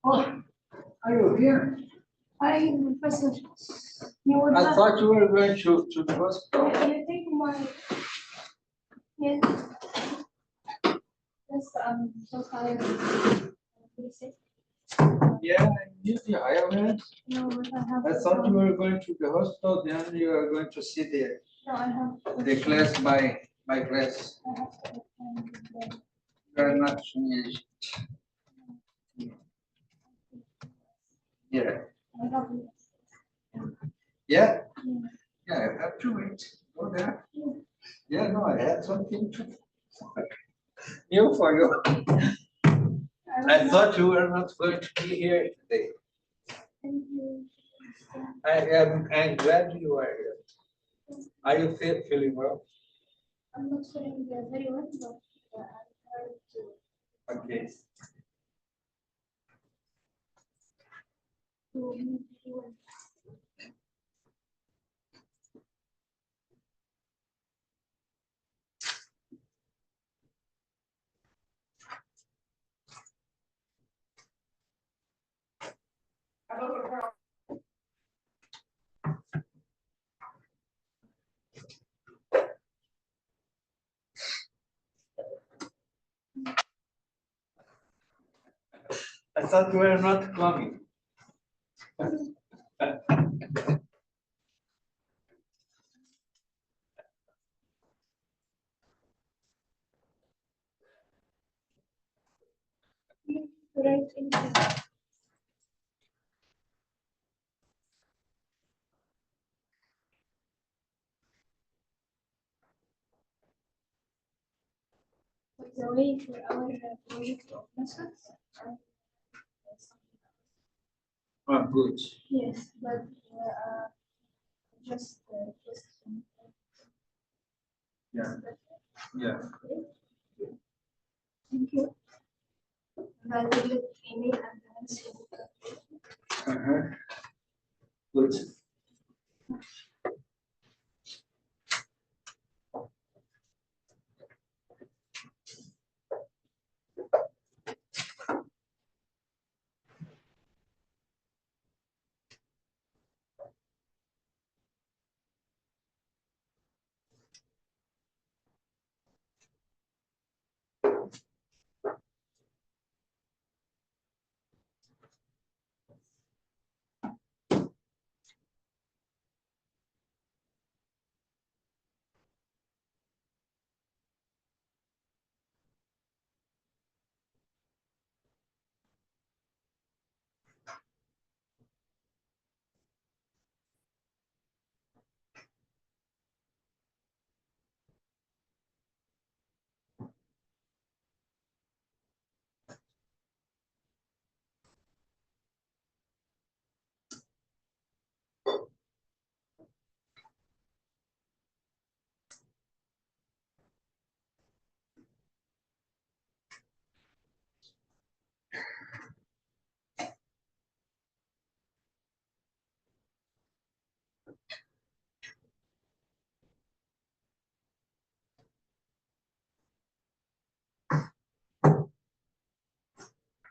Oh, are you here? I thought you were going to the hospital. You take my. Yes. Yes, I'm so tired. Yeah, I have. No, but I have. I thought you were going to the hospital, then you are going to see No, I have. the class by class. I have to attend. You are not finished. Yeah. I have. Yeah? Yeah. Yeah, I have to wait. Go there. Yeah, no, I had something to new for you. I thought you were not going to be here today. Thank you. I'm glad you are here. Are you feeling well? I'm not feeling very well, but I'm trying to. Okay. To I thought you were not coming. Right into. By the way, for our project of methods, Oh, good. yes, but just question. Yeah. Yeah. Thank you. And I will let email and then see. Good.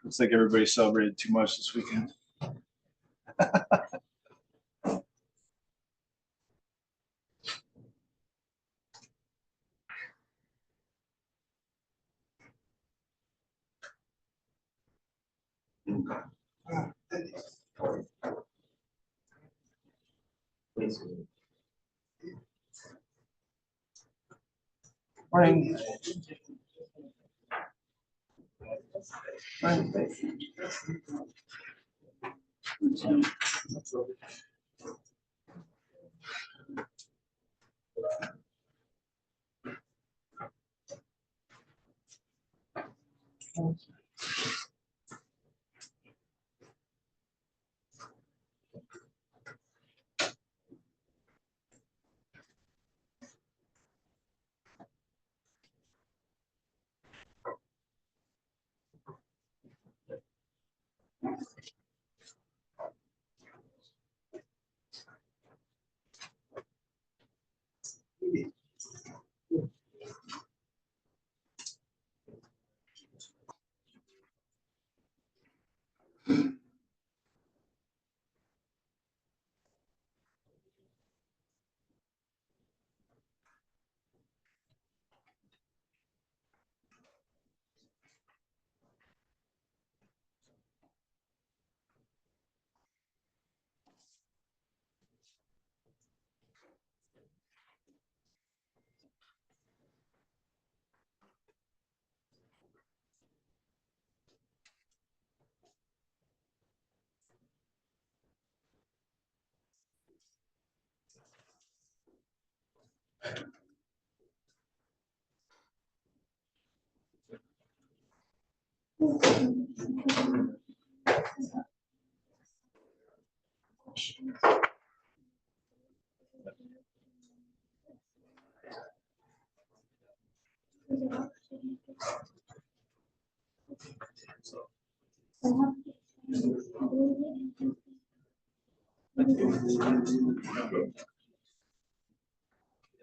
Looks like everybody celebrated too much this weekend. Morning.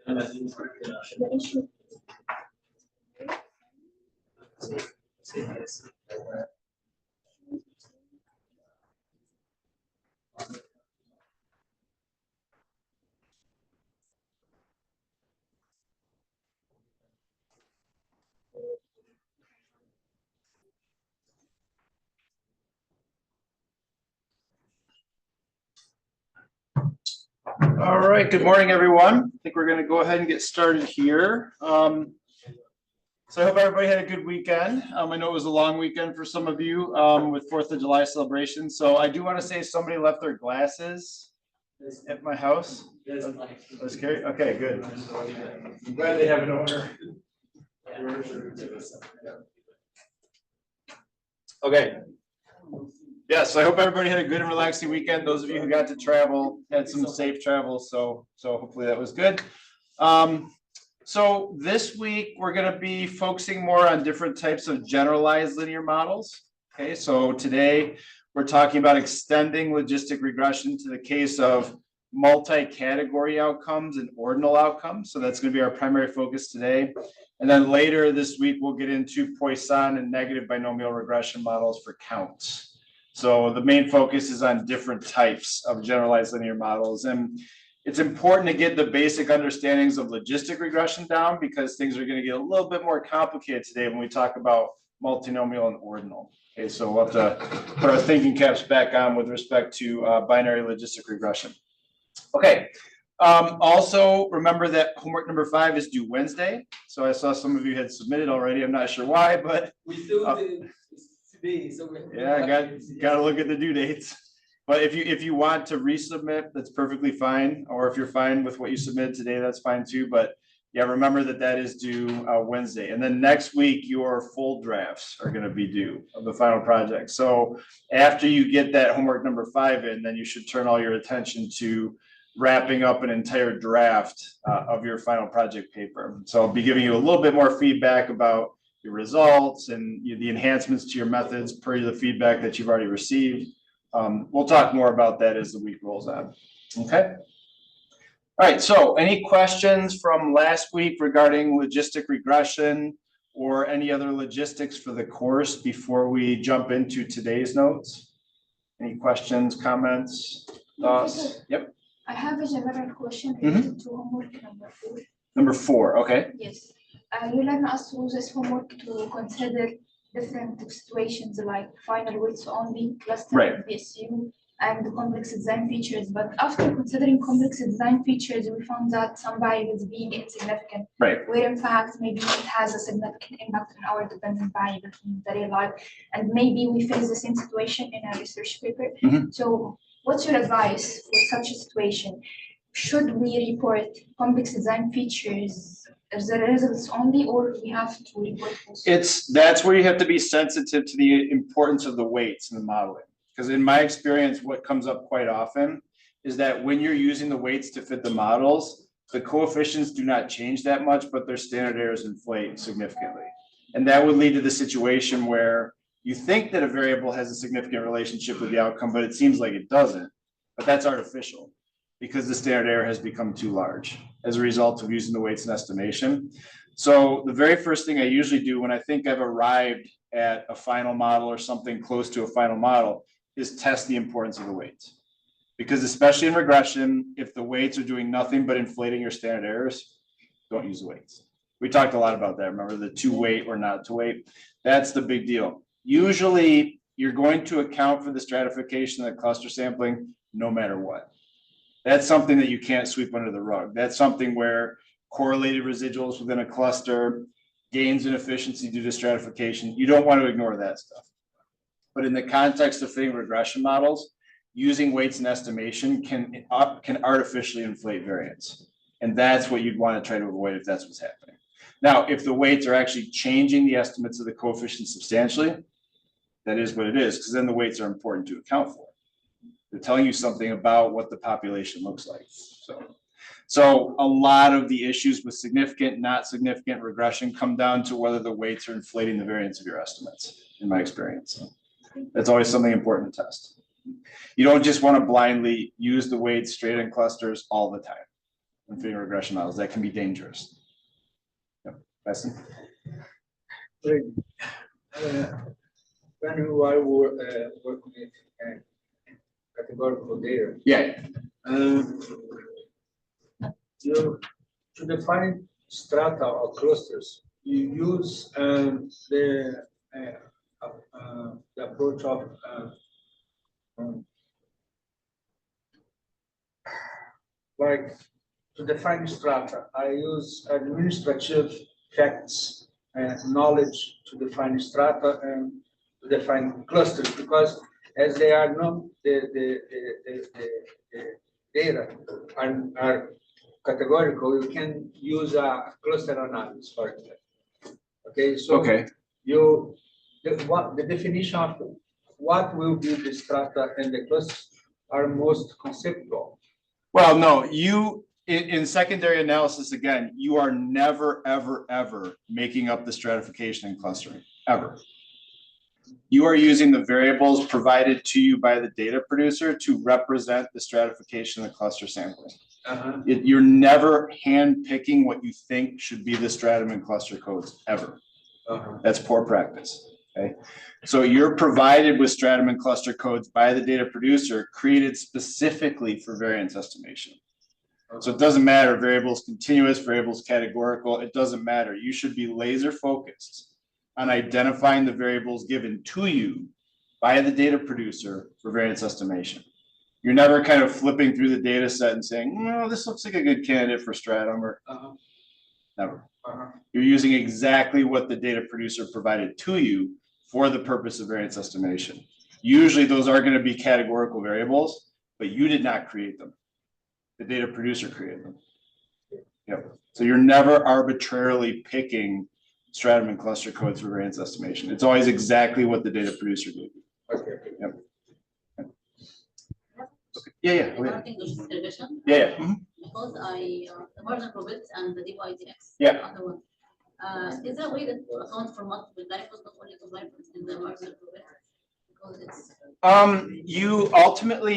The issue. All right, good morning, everyone. I think we're gonna go ahead and get started here. So I hope everybody had a good weekend. I know it was a long weekend for some of you with 4th of July celebration. So I do want to say somebody left their glasses at my house. Let's carry. Okay, good. I'm glad they have an owner. Okay. Yeah, so I hope everybody had a good and relaxing weekend. Those of you who got to travel had some safe travel. So hopefully that was good. So this week we're going to be focusing more on different types of generalized linear models. Okay, so today we're talking about extending logistic regression to the case of multi-category outcomes and ordinal outcomes. So that's going to be our primary focus today. And then later this week, we'll get into Poisson and negative binomial regression models for counts. So the main focus is on different types of generalized linear models. And it's important to get the basic understandings of logistic regression down because things are going to get a little bit more complicated today when we talk about multinomial and ordinal. Okay, so we'll have to put our thinking caps back on with respect to binary logistic regression. Okay. Also, remember that homework number 5 is due Wednesday. So I saw some of you had submitted already. I'm not sure why, but we still did today. So yeah, got to look at the due dates. But if you want to resubmit, that's perfectly fine. Or if you're fine with what you submitted today, that's fine too. But yeah, remember that is due Wednesday. And then next week, your full drafts are going to be due of the final project. So after you get that homework number 5 in, then you should turn all your attention to wrapping up an entire draft of your final project paper. So I'll be giving you a little bit more feedback about your results and the enhancements to your methods per the feedback that you've already received. We'll talk more about that as the week rolls on. Okay. All right. So any questions from last week regarding logistic regression or any other logistics for the course before we jump into today's notes? Any questions, comments, thoughts? Yep. I have a general question related to homework number 4. Number 4, okay. Yes. You learn us to use this homework to consider different situations like final weights only, cluster Right. BSU, and the complex design features. But after considering complex design features, we found that some variables being insignificant, right, where in fact maybe it has a significant impact on our dependent variable in the real life. And maybe we face the same situation in a research paper. So what's your advice for such a situation? Should we report complex design features as the results only, or we have to report also? That's where you have to be sensitive to the importance of the weights in the modeling. Because in my experience, what comes up quite often is that when you're using the weights to fit the models, the coefficients do not change that much, but their standard errors inflate significantly. And that would lead to the situation where you think that a variable has a significant relationship with the outcome, but it seems like it doesn't. But that's artificial because the standard error has become too large as a result of using the weights in estimation. So the very first thing I usually do when I think I've arrived at a final model or something close to a final model is test the importance of the weights. Because especially in regression, if the weights are doing nothing but inflating your standard errors, don't use the weights. We talked a lot about that. Remember the to weight or not to weight? That's the big deal. Usually you're going to account for the stratification of the cluster sampling no matter what. That's something that you can't sweep under the rug. That's something where correlated residuals within a cluster, gains in efficiency due to stratification, you don't want to ignore that stuff. But in the context of fitting regression models, using weights and estimation can artificially inflate variance. And that's what you'd want to try to avoid if that's what's happening. Now, if the weights are actually changing the estimates of the coefficients substantially, that is what it is, because then the weights are important to account for. They're telling you something about what the population looks like. So a lot of the issues with significant, not significant regression come down to whether the weights are inflating the variance of your estimates, in my experience. So that's always something important to test. You don't just want to blindly use the weights straight in clusters all the time when fitting regression models. That can be dangerous. Yep. Weston? When you are working with categorical data, Yeah. you to define strata or clusters, you use the approach of like to define strata. I use administrative facts and knowledge to define strata and to define clusters, because as they are not the data are categorical, you can use a cluster analysis for it. Okay, so Okay. the definition of what will be the strata and the clusters are most conceptual. Well, no, in secondary analysis, again, you are never, ever, ever making up the stratification and clustering, ever. You are using the variables provided to you by the data producer to represent the stratification and the cluster sampling. You're never hand picking what you think should be the stratum and cluster codes, ever. That's poor practice. Okay, so you're provided with stratum and cluster codes by the data producer, created specifically for variance estimation. So it doesn't matter, variables continuous, variables categorical, it doesn't matter. You should be laser focused on identifying the variables given to you by the data producer for variance estimation. You're never kind of flipping through the data set and saying, no, this looks like a good candidate for stratum, or never. You're using exactly what the data producer provided to you for the purpose of variance estimation. Usually those are going to be categorical variables, but you did not create them. The data producer created them. Yep. So you're never arbitrarily picking stratum and cluster codes for variance estimation. It's always exactly what the data producer did. Okay. Yep. Yeah, yeah. Regarding logistic regression. Yeah. Because the marginal probability and the DYDX. Yeah. The other one. Is there a way that will account for multiple variables, not only two variables in the marginal probability? Because it's.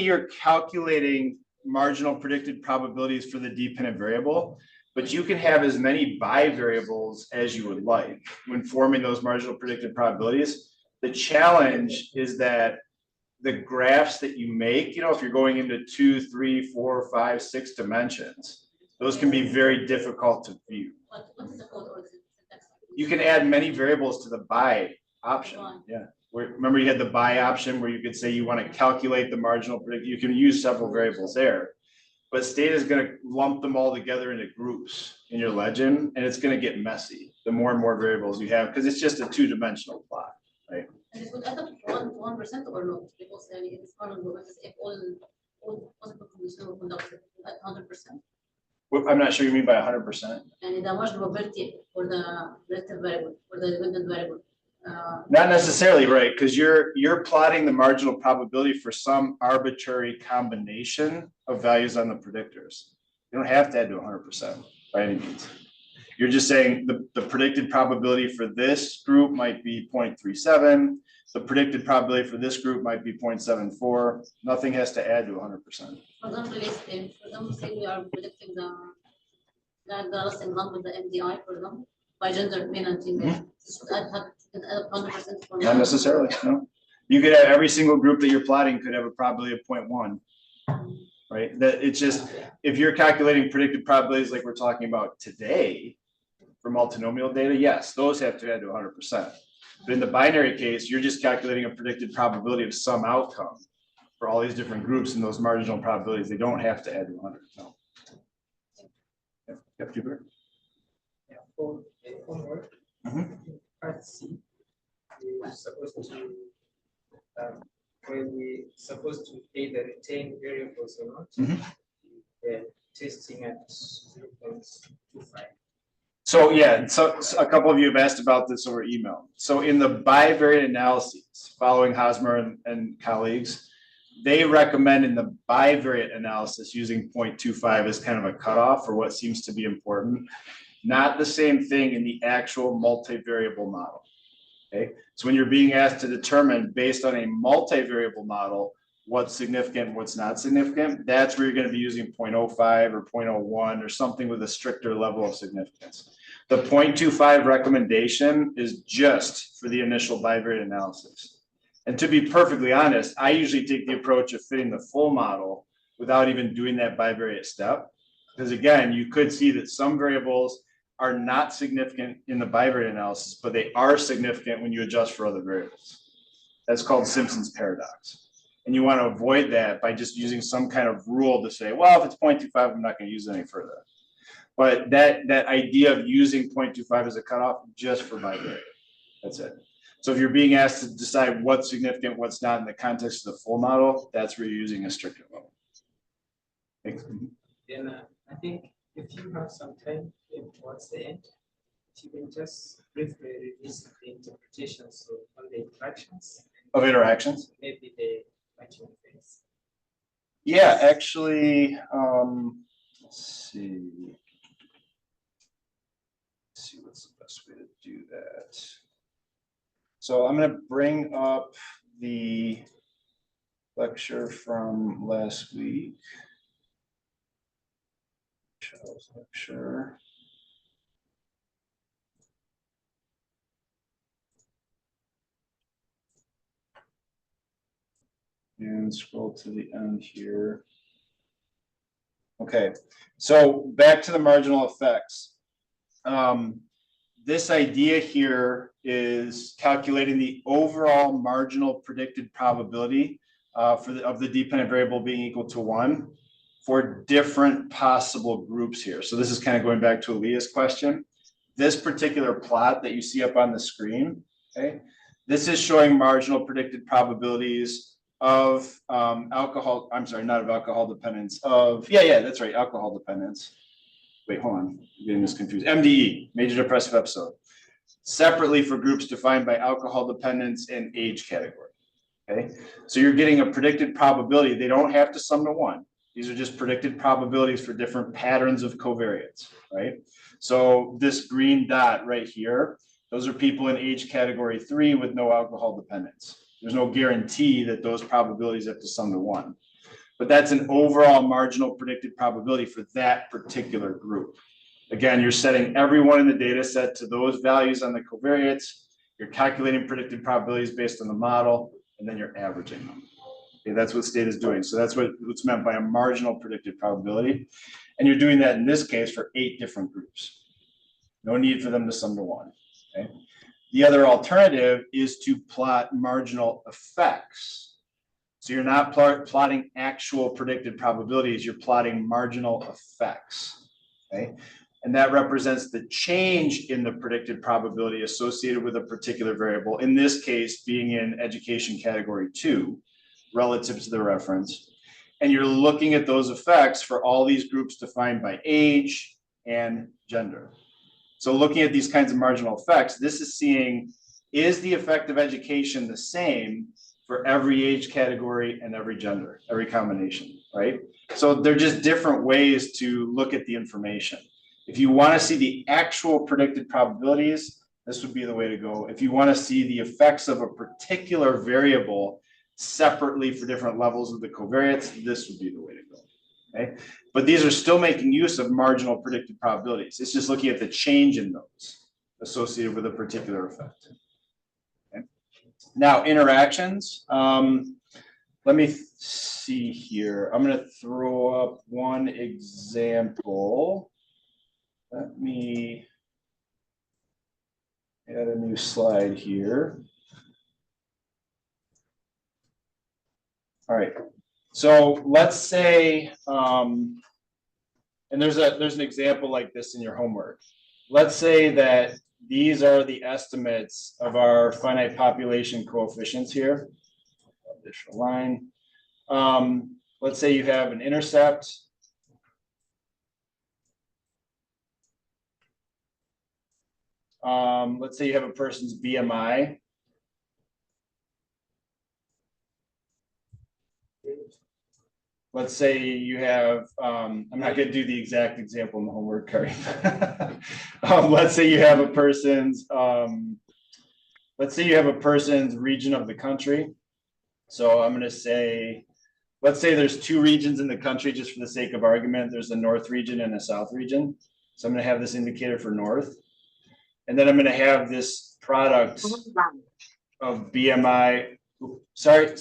You're calculating marginal predicted probabilities for the dependent variable, but you can have as many bivariables as you would like when forming those marginal predicted probabilities. The challenge is that the graphs that you make, if you're going into 2, 3, 4, 5, 6 dimensions, those can be very difficult to view. What is the code or the syntax? You can add many variables to the bi option. Yeah. Remember you had the bi option where you could say you want to calculate the marginal predict. You can use several variables there, but Stata is going to lump them all together into groups in your legend, and it's going to get messy the more and more variables you have, because it's just a two-dimensional plot, right? And it would add up to 1% or not? Because it's marginal probabilities if all possible conditions were conducted at 100%. I'm not sure you mean by 100%. And the marginal probability for the relative variable, for the dependent variable. Not necessarily, right? Because you're plotting the marginal probability for some arbitrary combination of values on the predictors. You don't have to add to 100% by any means. You're just saying the predicted probability for this group might be 0.37. The predicted probability for this group might be 0.74. Nothing has to add to 100%. For example, say we are predicting the loss in lump with the MDI, for example, by gender, male and female. This would add 100% for Not necessarily, no. You could have every single group that you're plotting could have a probability of 0.1, right? That it's just, if you're calculating predicted probabilities like we're talking about today for multinomial data, yes, those have to add to 100%. But in the binary case, you're just calculating a predicted probability of some outcome for all these different groups, and those marginal probabilities, they don't have to add to 100. No. Yep, Jupiter. Yeah, for homework, part C, we're supposed to where we supposed to either retain variables or not. testing at 0.25. So yeah, so a couple of you have asked about this over email. So in the bivariate analyses following Hosmer and colleagues, they recommend in the bivariate analysis using 0.25 as kind of a cutoff for what seems to be important. Not the same thing in the actual multivariable model. Okay, so when you're being asked to determine based on a multivariable model what's significant and what's not significant, that's where you're going to be using 0.05 or 0.01 or something with a stricter level of significance. The 0.25 recommendation is just for the initial bivariate analysis. And to be perfectly honest, I usually take the approach of fitting the full model without even doing that bivariate step. Because again, you could see that some variables are not significant in the bivariate analysis, but they are significant when you adjust for other variables. That's called Simpson's paradox. And you want to avoid that by just using some kind of rule to say, well, if it's 0.25, I'm not going to use it any further. But that idea of using 0.25 as a cutoff just for bivariate, that's it. So if you're being asked to decide what's significant, what's not in the context of the full model, that's where you're using a stricter level. Thanks. Then I think if you have some time towards the end, you can just briefly revisit the interpretations on the interactions. Of interactions? Maybe the matching phase. Yeah, actually, let's see. Let's see what's the best way to do that. So I'm going to bring up the lecture from last week. Charles lecture. And scroll to the end here. Okay, so back to the marginal effects. This idea here is calculating the overall marginal predicted probability of the dependent variable being equal to 1 for different possible groups here. So this is kind of going back to Aaliyah's question. This particular plot that you see up on the screen, okay, this is showing marginal predicted probabilities of alcohol, I'm sorry, not of alcohol dependence, of, yeah, that's right, alcohol dependence. Wait, hold on, I'm getting this confused. MDE, major depressive episode, separately for groups defined by alcohol dependence and age category, okay? So you're getting a predicted probability. They don't have to sum to 1. These are just predicted probabilities for different patterns of covariance, right? So this green dot right here, those are people in age category 3 with no alcohol dependence. There's no guarantee that those probabilities have to sum to 1. But that's an overall marginal predicted probability for that particular group. Again, you're setting everyone in the data set to those values on the covariates. You're calculating predicted probabilities based on the model, and then you're averaging them. Okay, that's what state is doing. So that's what's meant by a marginal predicted probability. And you're doing that in this case for 8 different groups. No need for them to sum to 1. Okay? The other alternative is to plot marginal effects. So you're not plotting actual predicted probabilities, you're plotting marginal effects, okay? And that represents the change in the predicted probability associated with a particular variable, in this case being in education category 2, relative to the reference. And you're looking at those effects for all these groups defined by age and gender. So looking at these kinds of marginal effects, this is seeing, is the effect of education the same for every age category and every gender, every combination, right? So they're just different ways to look at the information. If you want to see the actual predicted probabilities, this would be the way to go. If you want to see the effects of a particular variable separately for different levels of the covariance, this would be the way to go, okay? But these are still making use of marginal predicted probabilities. It's just looking at the change in those associated with a particular effect. Now, interactions. Let me see here. I'm going to throw up one example. Let me add a new slide here. All right. So let's say, and there's an example like this in your homework. Let's say that these are the estimates of our finite population coefficients here. Additional line. Let's say you have an intercept let's say you have a person's BMI. Let's say you have, I'm not going to do the exact example in the homework card. Let's say you have a person's, region of the country. So I'm going to say, let's say there's two regions in the country, just for the sake of argument. There's a north region and a south region. So I'm going to have this indicator for north. And then I'm going to have this product of BMI. Sorry,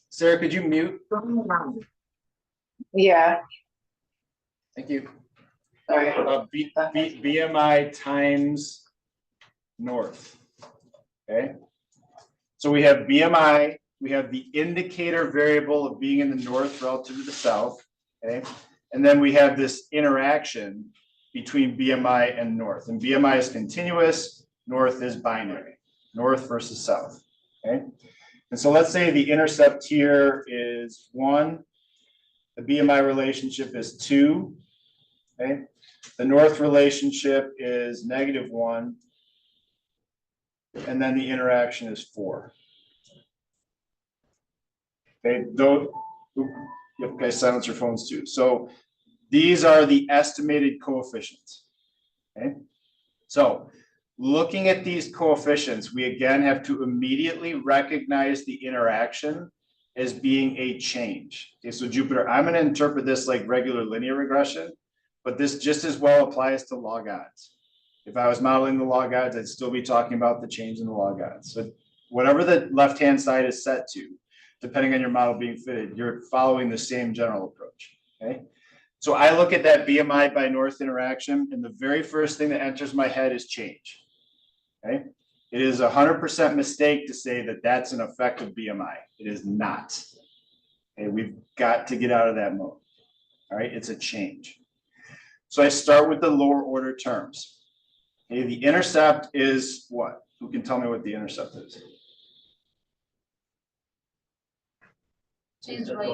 Sarah, could you mute? Yeah. Thank you. Sorry. BMI times north. Okay. So we have BMI, we have the indicator variable of being in the north relative to the south. Okay. And then we have this interaction between BMI and north. And BMI is continuous, north is binary, north versus south. Okay. And so let's say the intercept here is 1. The BMI relationship is 2. Okay. The north relationship is -1. And then the interaction is 4. Okay. Yep, guys, silence your phones too. So these are the estimated coefficients. Okay. So looking at these coefficients, we again have to immediately recognize the interaction as being a change. Okay, so Jupiter, I'm going to interpret this like regular linear regression, but this just as well applies to log odds. If I was modeling the log odds, I'd still be talking about the change in the log odds. So whatever the left-hand side is set to, depending on your model being fitted, you're following the same general approach. Okay. So I look at that BMI by north interaction, and the very first thing that enters my head is change. Okay. It is 100% mistake to say that that's an effect of BMI. It is not. Okay, we've got to get out of that mode. All right, it's a change. So I start with the lower order terms. Okay, the intercept is what? Who can tell me what the intercept is? She's right.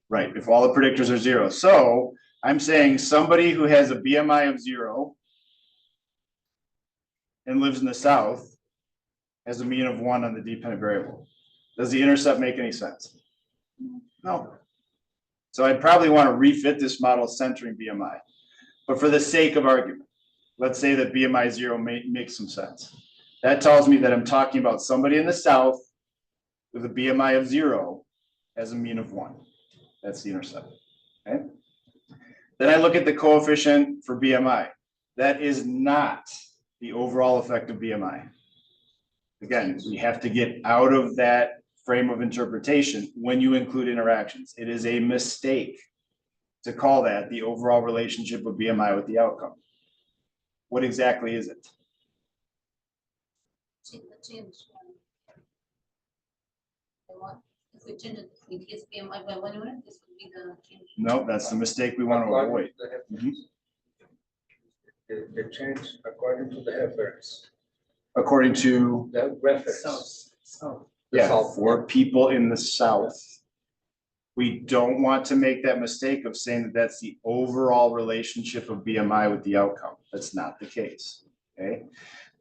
Right, if all the predictors are 0. So I'm saying somebody who has a BMI of 0 and lives in the south has a mean of 1 on the dependent variable. Does the intercept make any sense? No. So I'd probably want to refit this model centering BMI. But for the sake of argument, let's say that BMI 0 makes some sense. That tells me that I'm talking about somebody in the south with a BMI of 0 as a mean of 1. That's the intercept. Okay. Then I look at the coefficient for BMI. That is not the overall effect of BMI. Again, we have to get out of that frame of interpretation when you include interactions. It is a mistake to call that the overall relationship of BMI with the outcome. What exactly is it? Change. If we change it, in case BMI by 1 unit, this would be the change. No, that's the mistake we want to avoid. The change according to the reference. According to, The reference. So yeah, south. for people in the south, we don't want to make that mistake of saying that that's the overall relationship of BMI with the outcome. That's not the case. Okay.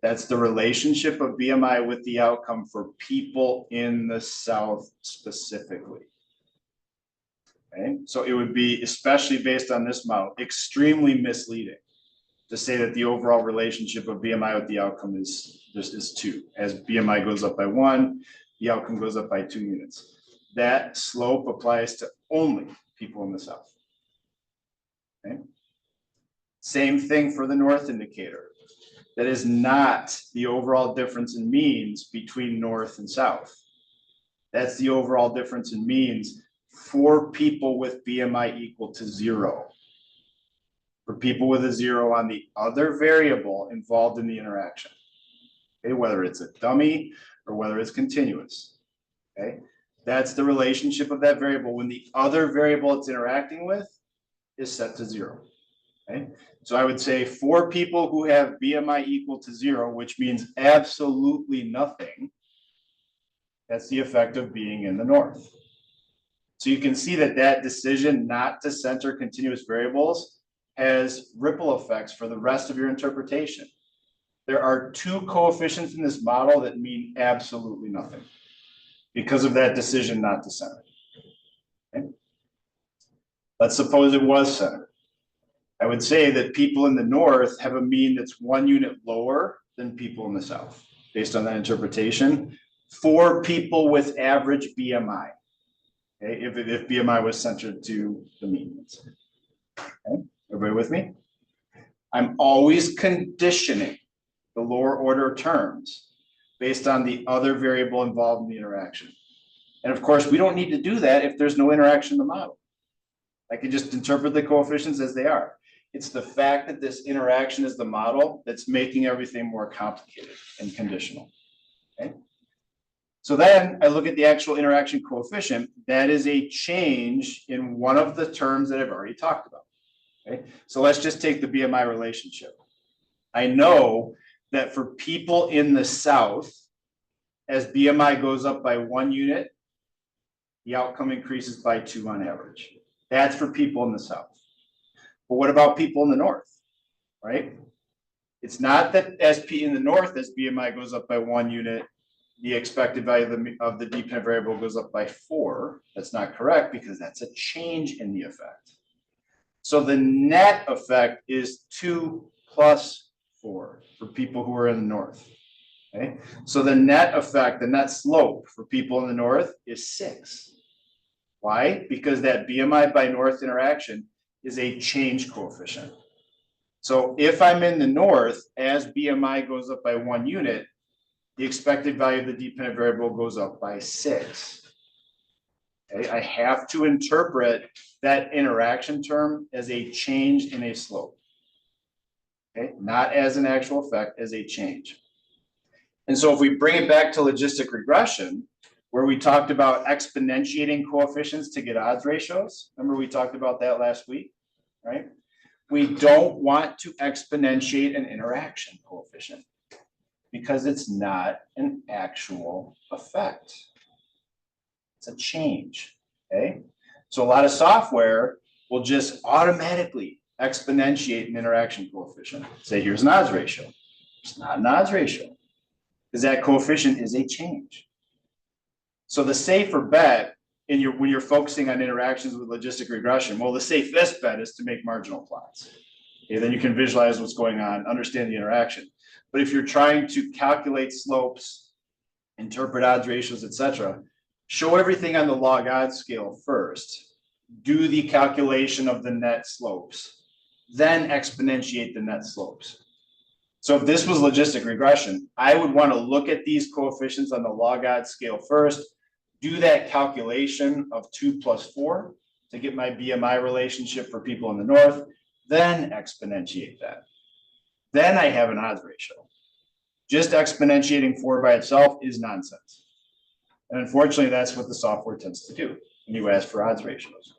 That's the relationship of BMI with the outcome for people in the south specifically. Okay. So it would be, especially based on this model, extremely misleading to say that the overall relationship of BMI with the outcome is 2. As BMI goes up by 1, the outcome goes up by 2 units. That slope applies to only people in the south. Okay. Same thing for the north indicator. That is not the overall difference in means between north and south. That's the overall difference in means for people with BMI equal to 0. For people with a 0 on the other variable involved in the interaction. Okay, whether it's a dummy or whether it's continuous. Okay, that's the relationship of that variable when the other variable it's interacting with is set to 0. Okay, so I would say for people who have BMI equal to 0, which means absolutely nothing, that's the effect of being in the north. So you can see that that decision not to center continuous variables has ripple effects for the rest of your interpretation. There are two coefficients in this model that mean absolutely nothing because of that decision not to center. Okay? Let's suppose it was centered. I would say that people in the north have a mean that's 1 unit lower than people in the south, based on that interpretation, for people with average BMI. Okay, if BMI was centered to the mean. Okay, everybody with me? I'm always conditioning the lower order terms based on the other variable involved in the interaction. And of course, we don't need to do that if there's no interaction in the model. I can just interpret the coefficients as they are. It's the fact that this interaction is the model that's making everything more complicated and conditional. Okay. So then I look at the actual interaction coefficient. That is a change in one of the terms that I've already talked about. Okay. So let's just take the BMI relationship. I know that for people in the South, as BMI goes up by 1 unit, the outcome increases by 2 on average. That's for people in the South. But what about people in the North, right? It's not that in the North, as BMI goes up by 1 unit, the expected value of the dependent variable goes up by 4. That's not correct because that's a change in the effect. So the net effect is 2 plus 4 for people who are in the North. Okay, so the net effect, the net slope for people in the North is 6. Why? Because that BMI by North interaction is a change coefficient. So if I'm in the North, as BMI goes up by 1 unit, the expected value of the dependent variable goes up by 6. Okay, I have to interpret that interaction term as a change in a slope. Okay, not as an actual effect, as a change. And so if we bring it back to logistic regression, where we talked about exponentiating coefficients to get odds ratios, remember we talked about that last week, right? We don't want to exponentiate an interaction coefficient because it's not an actual effect. It's a change, okay? So a lot of software will just automatically exponentiate an interaction coefficient. Say, here's an odds ratio. It's not an odds ratio because that coefficient is a change. So the safer bet when you're focusing on interactions with logistic regression, well, the safest bet is to make marginal plots. Okay, then you can visualize what's going on, understand the interaction. But if you're trying to calculate slopes, interpret odds ratios, etc., show everything on the log odds scale first. Do the calculation of the net slopes, then exponentiate the net slopes. So if this was logistic regression, I would want to look at these coefficients on the log odds scale first, do that calculation of 2 plus 4 to get my BMI relationship for people in the North, then exponentiate that. Then I have an odds ratio. Just exponentiating 4 by itself is nonsense. And unfortunately, that's what the software tends to do when you ask for odds ratios,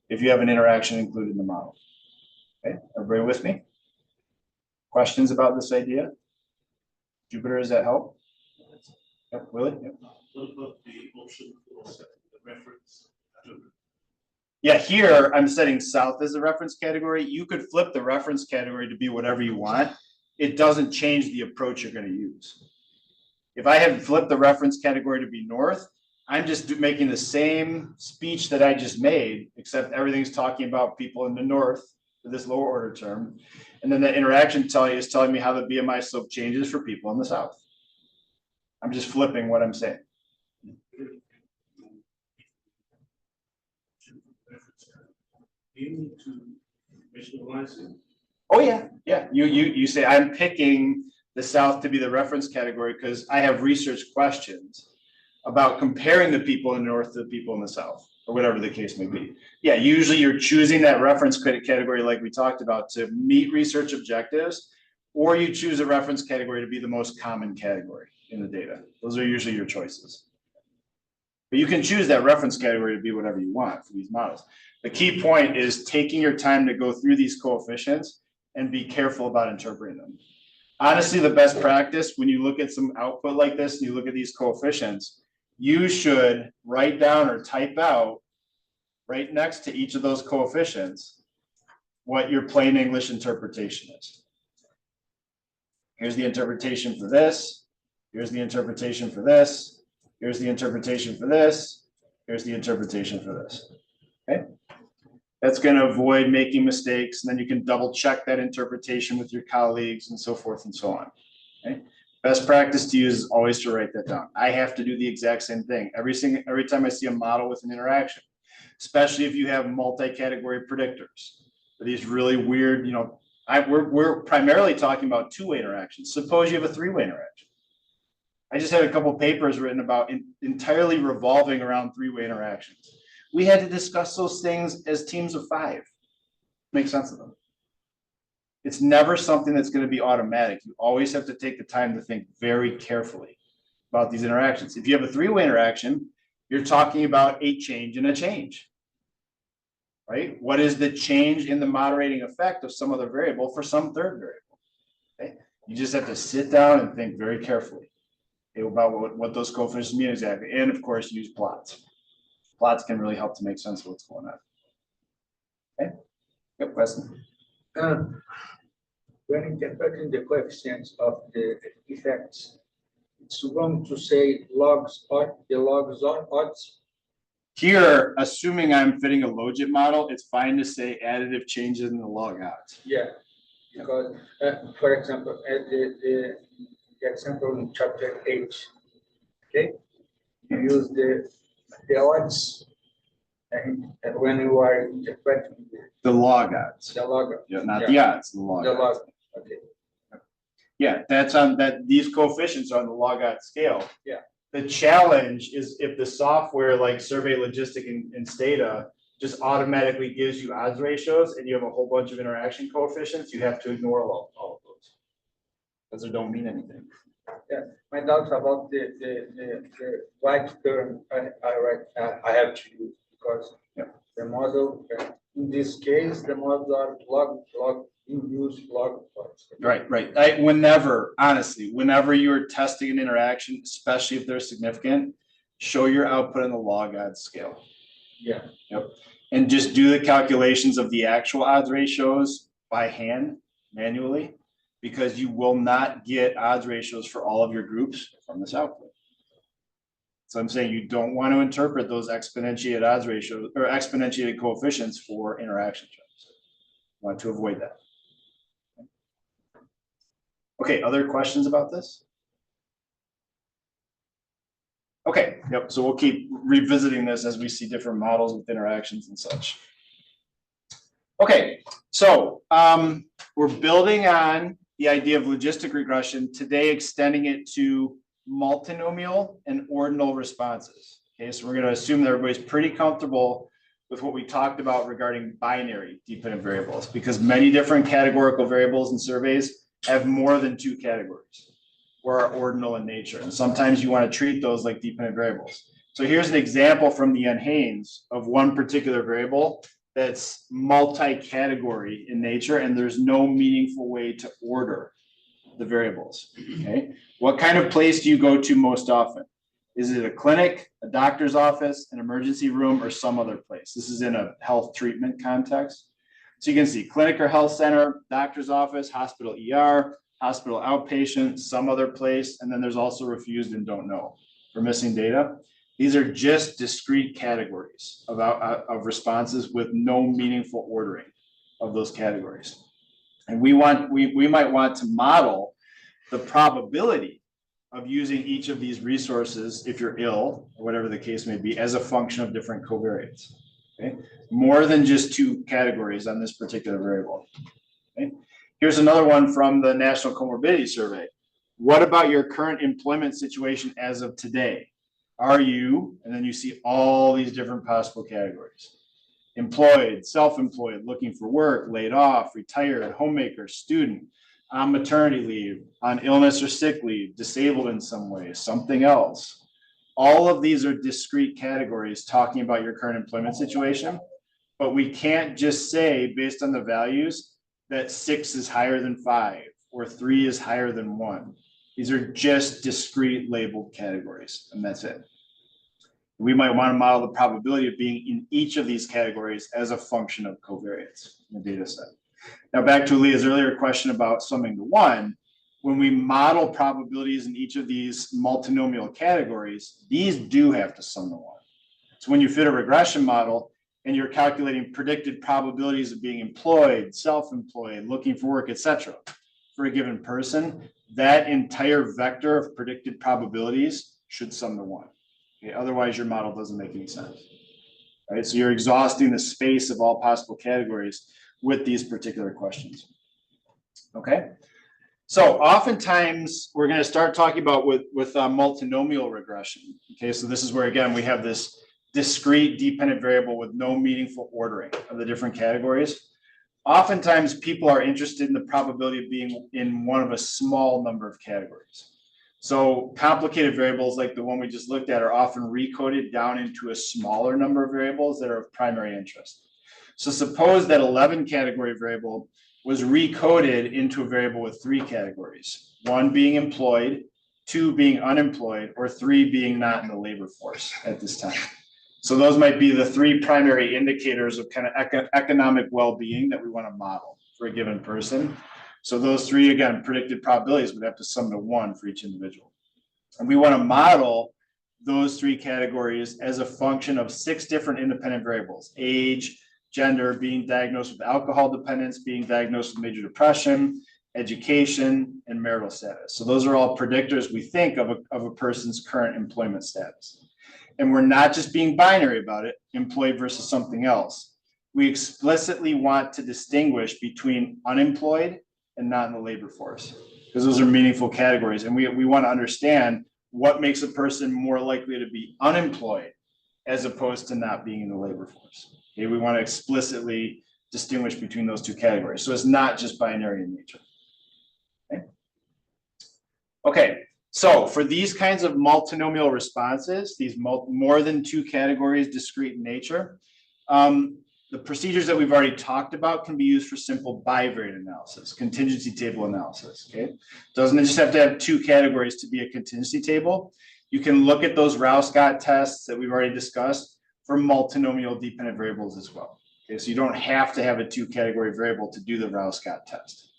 if you have an interaction included in the model. Okay, everybody with me? Questions about this idea? Jupiter, does that help? Yep, Willie? Yep. What about the option for setting the reference? Yeah, here I'm setting South as a reference category. You could flip the reference category to be whatever you want. It doesn't change the approach you're going to use. If I had flipped the reference category to be North, I'm just making the same speech that I just made, except everything's talking about people in the North for this lower order term. And then the interaction is telling me how the BMI slope changes for people in the South. I'm just flipping what I'm saying. You need to visualize it. Oh yeah, yeah. You say I'm picking the South to be the reference category because I have research questions about comparing the people in the North to the people in the South, or whatever the case may be. Yeah, usually you're choosing that reference category like we talked about to meet research objectives, or you choose a reference category to be the most common category in the data. Those are usually your choices. But you can choose that reference category to be whatever you want for these models. The key point is taking your time to go through these coefficients and be careful about interpreting them. Honestly, the best practice when you look at some output like this and you look at these coefficients, you should write down or type out right next to each of those coefficients what your plain English interpretation is. Here's the interpretation for this. Here's the interpretation for this. Here's the interpretation for this. Here's the interpretation for this. Okay. That's going to avoid making mistakes. And then you can double check that interpretation with your colleagues and so forth and so on. Okay. Best practice to use is always to write that down. I have to do the exact same thing every time I see a model with an interaction, especially if you have multi-category predictors. These really weird, we're primarily talking about two-way interactions. Suppose you have a three-way interaction. I just had a couple papers written about entirely revolving around three-way interactions. We had to discuss those things as teams of 5. Make sense of them. It's never something that's going to be automatic. You always have to take the time to think very carefully about these interactions. If you have a three-way interaction, you're talking about a change and a change. Right? What is the change in the moderating effect of some other variable for some third variable? Okay? You just have to sit down and think very carefully about what those coefficients mean exactly. And of course, use plots. Plots can really help to make sense of what's going on. Okay? Good question. When interpreting the coefficients of the effects, it's wrong to say logs or the logs or odds. Here, assuming I'm fitting a logit model, it's fine to say additive changes in the log odds. Yeah, because for example, the example in chapter 8, okay, you use the odds and when you are interpreting The log odds. the log. Yeah, not the odds, the log The odds. log. Okay. Yeah, that's on that. These coefficients are on the log odds scale. Yeah. The challenge is if the software like Survey, Logistic, and Stata just automatically gives you odds ratios and you have a whole bunch of interaction coefficients, you have to ignore all of those because they don't mean anything. Yeah, my doubt about the right term I have to use because the model in this case the models are log induced log plots. Right. Honestly, whenever you're testing an interaction, especially if they're significant, show your output on the log odds scale. Yeah. Yep. And just do the calculations of the actual odds ratios by hand, manually, because you will not get odds ratios for all of your groups from this output. So I'm saying you don't want to interpret those exponentiated odds ratios or exponentiated coefficients for interaction terms. You want to avoid that. Okay, other questions about this? Okay, yep, so we'll keep revisiting this as we see different models with interactions and such. Okay, so we're building on the idea of logistic regression, today extending it to multinomial and ordinal responses. Okay, so we're going to assume that everybody's pretty comfortable with what we talked about regarding binary dependent variables, because many different categorical variables and surveys have more than 2 categories or are ordinal in nature. And sometimes you want to treat those like dependent variables. So here's an example from the Haynes of one particular variable that's multi-category in nature, and there's no meaningful way to order the variables. Okay, what kind of place do you go to most often? Is it a clinic, a doctor's office, an emergency room, or some other place? This is in a health treatment context. So you can see clinic or health center, doctor's office, hospital ER, hospital outpatient, some other place, and then there's also refused and don't know for missing data. These are just discrete categories of responses with no meaningful ordering of those categories. And we might want to model the probability of using each of these resources if you're ill, or whatever the case may be, as a function of different covariates. Okay, more than just 2 categories on this particular variable. Okay, here's another one from the National Comorbidity Survey. What about your current employment situation as of today? Are you, and then you see all these different possible categories. Employed, self-employed, looking for work, laid off, retired, homemaker, student, on maternity leave, on illness or sick leave, disabled in some way, something else. All of these are discrete categories talking about your current employment situation, but we can't just say based on the values that 6 is higher than 5 or 3 is higher than 1. These are just discrete labeled categories, and that's it. We might want to model the probability of being in each of these categories as a function of covariance in the data set. Now back to Leah's earlier question about summing to 1, when we model probabilities in each of these multinomial categories, these do have to sum to 1. So when you fit a regression model and you're calculating predicted probabilities of being employed, self-employed, looking for work, etc., for a given person, that entire vector of predicted probabilities should sum to 1. Okay? Otherwise, your model doesn't make any sense. Right? So you're exhausting the space of all possible categories with these particular questions. Okay. So oftentimes we're going to start talking about with multinomial regression. Okay. So this is where, again, we have this discrete dependent variable with no meaningful ordering of the different categories. Oftentimes people are interested in the probability of being in one of a small number of categories. So complicated variables like the one we just looked at are often recoded down into a smaller number of variables that are of primary interest. So suppose that 11 category variable was recoded into a variable with 3 categories, 1 being employed, 2 being unemployed, or 3 being not in the labor force at this time. So those might be the 3 primary indicators of kind of economic well-being that we want to model for a given person. So those 3, again, predicted probabilities would have to sum to 1 for each individual. And we want to model those 3 categories as a function of 6 different independent variables: age, gender, being diagnosed with alcohol dependence, being diagnosed with major depression, education, and marital status. So those are all predictors, we think, of a person's current employment status. And we're not just being binary about it, employed versus something else. We explicitly want to distinguish between unemployed and not in the labor force, because those are meaningful categories. And we want to understand what makes a person more likely to be unemployed as opposed to not being in the labor force. Okay, we want to explicitly distinguish between those 2 categories. So it's not just binary in nature. Okay, so for these kinds of multinomial responses, these more than 2 categories discrete in nature, the procedures that we've already talked about can be used for simple bivariate analysis, contingency table analysis. Okay, doesn't just have to have 2 categories to be a contingency table. You can look at those Rouse-Scott tests that we've already discussed for multinomial dependent variables as well. Okay, so you don't have to have a 2-category variable to do the Rouse-Scott test.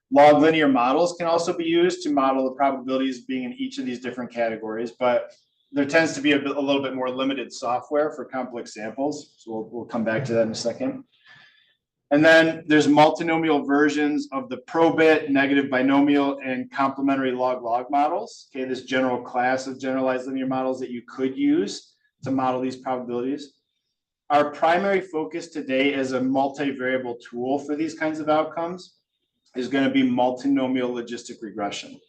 Log linear models can also be used to model the probabilities being in each of these different categories, but there tends to be a little bit more limited software for complex samples. So we'll come back to that in a second. And then there's multinomial versions of the probit, negative binomial, and complementary log-log models. Okay, this general class of generalized linear models that you could use to model these probabilities. Our primary focus today as a multivariable tool for these kinds of outcomes is going to be multinomial logistic regression,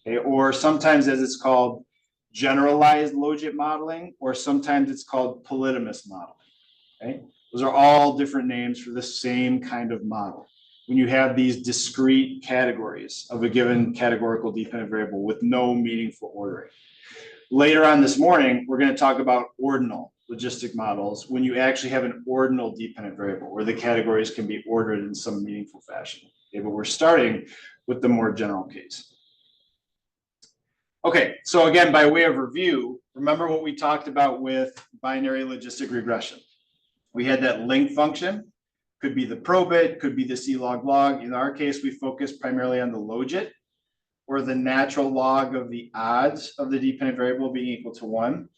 okay? Or sometimes, as it's called, generalized logit modeling, or sometimes it's called polytomous modeling. Okay? Those are all different names for the same kind of model. When you have these discrete categories of a given categorical dependent variable with no meaningful ordering. Later on this morning, we're going to talk about ordinal logistic models when you actually have an ordinal dependent variable where the categories can be ordered in some meaningful fashion. Okay, but we're starting with the more general case. Okay, so again, by way of review, remember what we talked about with binary logistic regression. We had that length function, could be the probit, could be the C log log. In our case, we focused primarily on the logit, or the natural log of the odds of the dependent variable being equal to 1.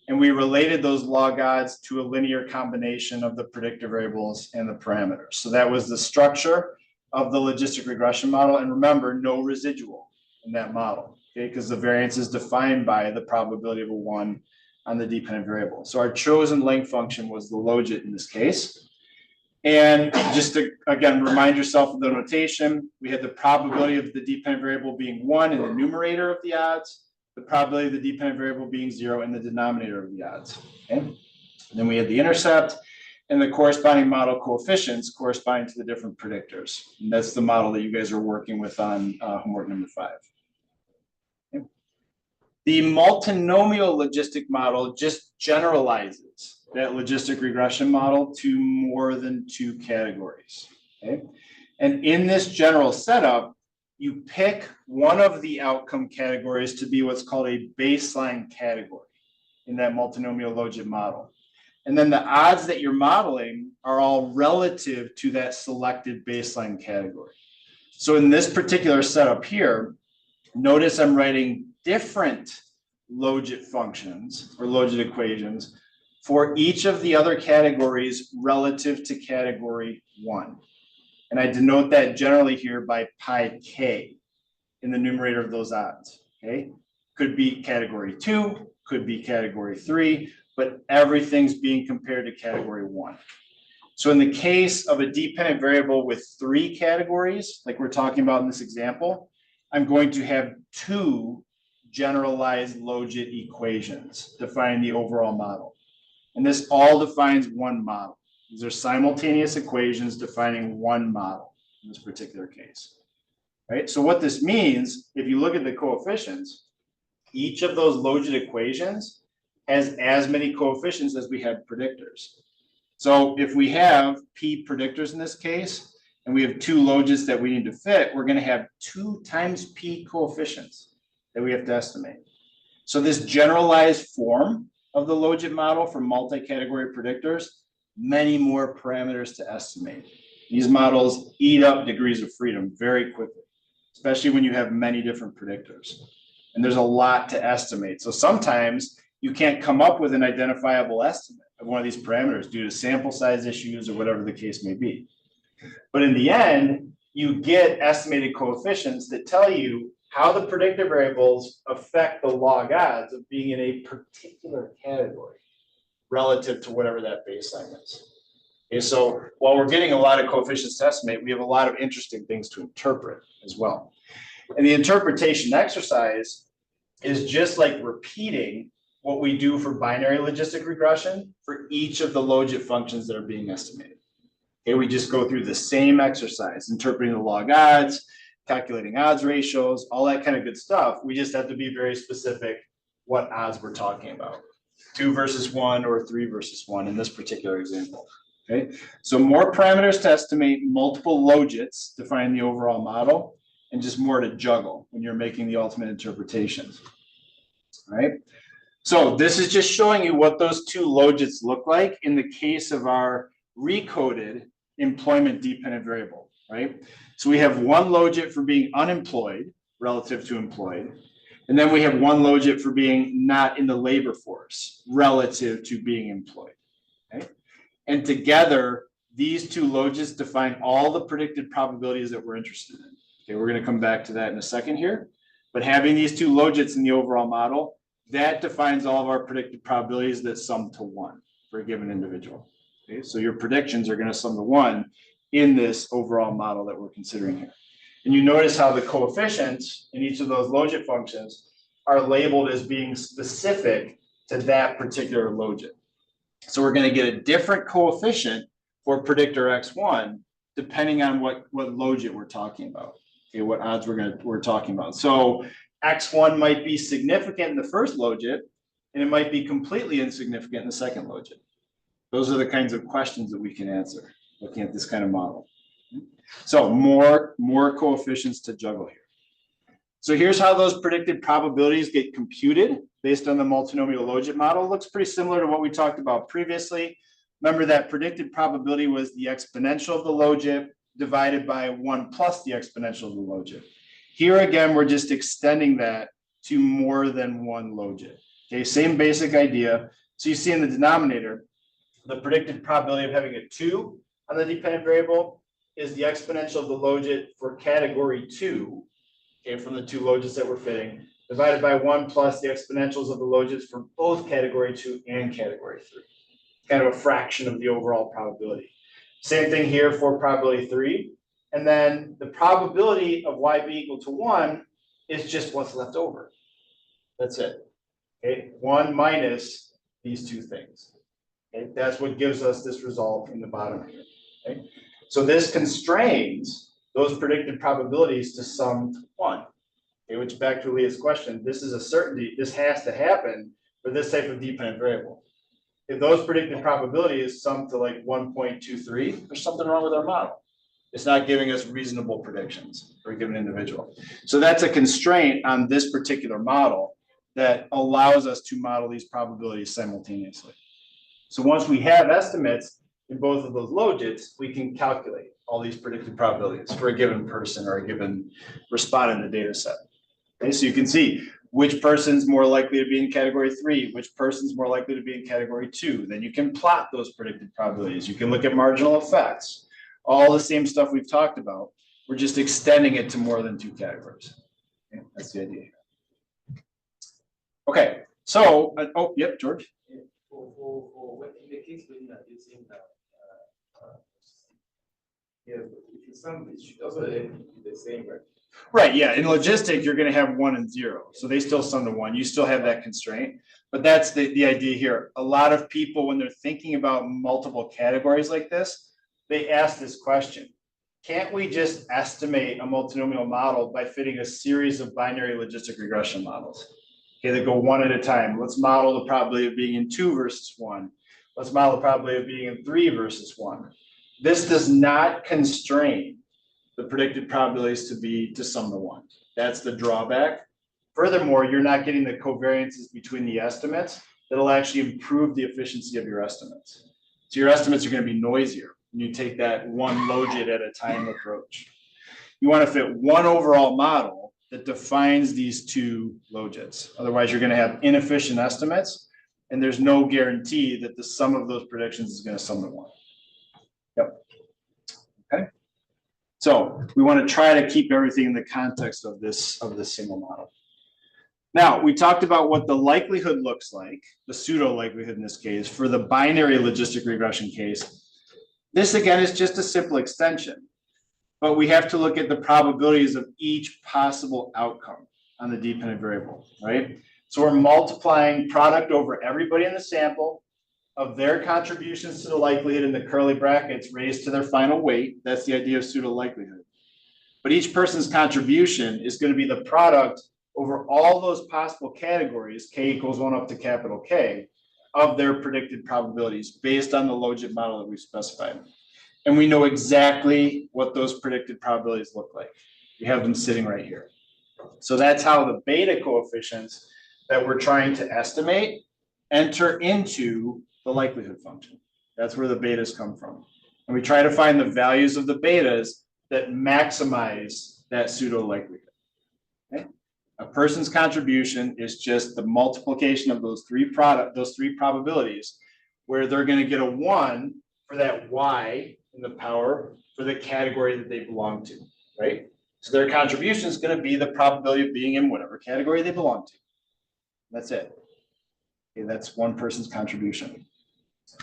And we related those log odds to a linear combination of the predictor variables and the parameters. So that was the structure of the logistic regression model. And remember, no residual in that model, okay? Because the variance is defined by the probability of a 1 on the dependent variable. So our chosen length function was the logit in this case. And just to, again, remind yourself of the notation, we had the probability of the dependent variable being 1 in the numerator of the odds, the probability of the dependent variable being 0 in the denominator of the odds. Okay? And then we had the intercept and the corresponding model coefficients corresponding to the different predictors. And that's the model that you guys are working with on homework number 5. Okay? The multinomial logistic model just generalizes that logistic regression model to more than 2 categories. Okay? And in this general setup, you pick one of the outcome categories to be what's called a baseline category. in that multinomial logit model. And then the odds that you're modeling are all relative to that selected baseline category. So in this particular setup here, notice I'm writing different logit functions or logit equations for each of the other categories relative to category 1. And I denote that generally here by pi k in the numerator of those odds, okay? Could be category 2, could be category 3, but everything's being compared to category 1. So in the case of a dependent variable with 3 categories, like we're talking about in this example, I'm going to have 2 generalized logit equations defining the overall model. And this all defines one model. These are simultaneous equations defining one model in this particular case, right? So what this means, if you look at the coefficients, each of those logit equations has as many coefficients as we had predictors. So if we have P predictors in this case, and we have 2 logits that we need to fit, we're going to have 2 times P coefficients that we have to estimate. So this generalized form of the logit model for multi-category predictors, many more parameters to estimate. These models eat up degrees of freedom very quickly, especially when you have many different predictors. And there's a lot to estimate. So sometimes you can't come up with an identifiable estimate of one of these parameters due to sample size issues or whatever the case may be. But in the end, you get estimated coefficients that tell you how the predictor variables affect the log odds of being in a particular category relative to whatever that baseline is. Okay, so while we're getting a lot of coefficients to estimate, we have a lot of interesting things to interpret as well. And the interpretation exercise is just like repeating what we do for binary logistic regression for each of the logit functions that are being estimated. Okay, we just go through the same exercise, interpreting the log odds, calculating odds ratios, all that kind of good stuff. We just have to be very specific what odds we're talking about. 2 versus 1 or 3 versus 1 in this particular example. Okay, so more parameters to estimate, multiple logits define the overall model, and just more to juggle when you're making the ultimate interpretations. All right, so this is just showing you what those 2 logits look like in the case of our recoded employment dependent variable, right? So we have one logit for being unemployed relative to employed, and then we have one logit for being not in the labor force relative to being employed, okay? And together, these 2 logits define all the predicted probabilities that we're interested in. Okay, we're going to come back to that in a second here, but having these 2 logits in the overall model, that defines all of our predicted probabilities that sum to 1 for a given individual. Okay, so your predictions are going to sum to 1 in this overall model that we're considering here. And you notice how the coefficients in each of those logit functions are labeled as being specific to that particular logit. So we're going to get a different coefficient for predictor x1 depending on what logit we're talking about. Okay, what odds we're talking about. So x1 might be significant in the first logit, and it might be completely insignificant in the second logit. Those are the kinds of questions that we can answer looking at this kind of model. So more coefficients to juggle here. So here's how those predicted probabilities get computed based on the multinomial logit model. It looks pretty similar to what we talked about previously. Remember that predicted probability was the exponential of the logit divided by 1 plus the exponential of the logit. Here again, we're just extending that to more than one logit. Okay, same basic idea. So you see in the denominator, the predicted probability of having a 2 on the dependent variable is the exponential of the logit for category 2, okay, from the 2 logits that we're fitting, divided by 1 plus the exponentials of the logits for both category 2 and category 3. Kind of a fraction of the overall probability. Same thing here for probability 3. And then the probability of y being equal to 1 is just what's left over. That's it. Okay, 1 minus these 2 things. Okay, that's what gives us this result in the bottom here. Okay, so this constrains those predicted probabilities to sum to 1. Okay, which back to Leah's question, this is a certainty. This has to happen for this type of dependent variable. If those predicted probabilities sum to like 1.23, there's something wrong with our model. It's not giving us reasonable predictions for a given individual. So that's a constraint on this particular model that allows us to model these probabilities simultaneously. So once we have estimates in both of those logits, we can calculate all these predicted probabilities for a given person or a given respondent in the data set. Okay, so you can see which person's more likely to be in category 3, which person's more likely to be in category 2. Then you can plot those predicted probabilities. You can look at marginal effects, all the same stuff we've talked about. We're just extending it to more than 2 categories. Okay, that's the idea. Okay, so, oh, yep, George. For what in the case when you are using the yeah, if you sum it should also be the same, right? Right, yeah, in logistic, you're gonna have 1 and 0, so they still sum to 1, you still have that constraint, but that's the idea here. A lot of people, when they're thinking about multiple categories like this, they ask this question: can't we just estimate a multinomial model by fitting a series of binary logistic regression models? Okay, they go one at a time. Let's model the probability of being in 2 versus 1. Let's model the probability of being in 3 versus 1. This does not constrain the predicted probabilities to sum to 1. That's the drawback. Furthermore, you're not getting the covariances between the estimates that'll actually improve the efficiency of your estimates. So your estimates are going to be noisier when you take that one logit at a time approach. You want to fit one overall model that defines these 2 logits. Otherwise, you're going to have inefficient estimates, and there's no guarantee that the sum of those predictions is going to sum to 1. Yep. Okay. So we want to try to keep everything in the context of this single model. Now, we talked about what the likelihood looks like, the pseudo likelihood in this case, for the binary logistic regression case. This again is just a simple extension, but we have to look at the probabilities of each possible outcome on the dependent variable, right? So we're multiplying product over everybody in the sample of their contributions to the likelihood in the curly brackets raised to their final weight. That's the idea of pseudo likelihood. But each person's contribution is going to be the product over all those possible categories, k equals 1 up to capital K, of their predicted probabilities based on the logit model that we've specified. And we know exactly what those predicted probabilities look like. We have them sitting right here. So that's how the beta coefficients that we're trying to estimate enter into the likelihood function. That's where the betas come from. And we try to find the values of the betas that maximize that pseudo likelihood. Okay? A person's contribution is just the multiplication of those three probabilities, where they're going to get a 1 for that y in the power for the category that they belong to, right? So their contribution is going to be the probability of being in whatever category they belong to. That's it. Okay, that's one person's contribution.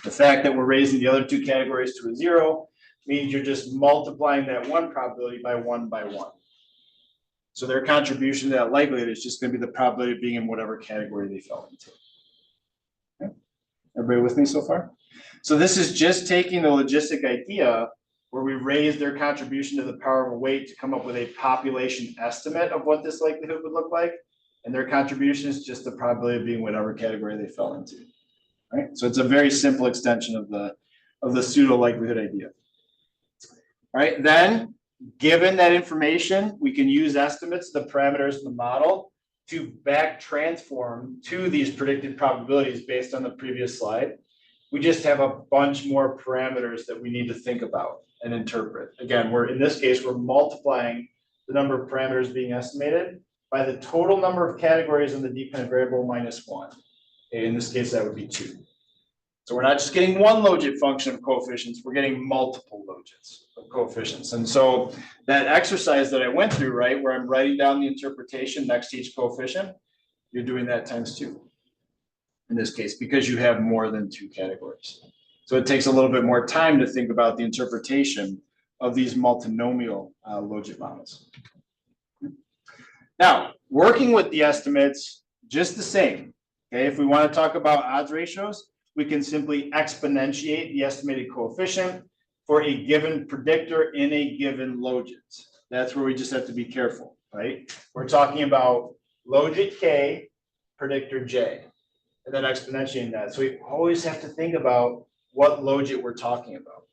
The fact that we're raising the other 2 categories to a 0 means you're just multiplying that 1 probability by 1 by 1. So their contribution to that likelihood is just going to be the probability of being in whatever category they fell into. Okay. Everybody with me so far? So this is just taking the logistic idea where we raise their contribution to the power of a weight to come up with a population estimate of what this likelihood would look like. And their contribution is just the probability of being whatever category they fell into. Right? So it's a very simple extension of the pseudo likelihood idea. All right, then given that information, we can use estimates, the parameters in the model, to back transform to these predicted probabilities based on the previous slide. We just have a bunch more parameters that we need to think about and interpret. Again, in this case, we're multiplying the number of parameters being estimated by the total number of categories in the dependent variable minus 1. Okay, in this case, that would be 2. So we're not just getting one logit function of coefficients, we're getting multiple logits of coefficients. And so that exercise that I went through, right, where I'm writing down the interpretation next to each coefficient, you're doing that times 2 in this case, because you have more than 2 categories. So it takes a little bit more time to think about the interpretation of these multinomial logit models. Now, working with the estimates, just the same. Okay, if we want to talk about odds ratios, we can simply exponentiate the estimated coefficient for a given predictor in a given logit. That's where we just have to be careful, right? We're talking about logit K, predictor J, and then exponentiating that. So we always have to think about what logit we're talking about.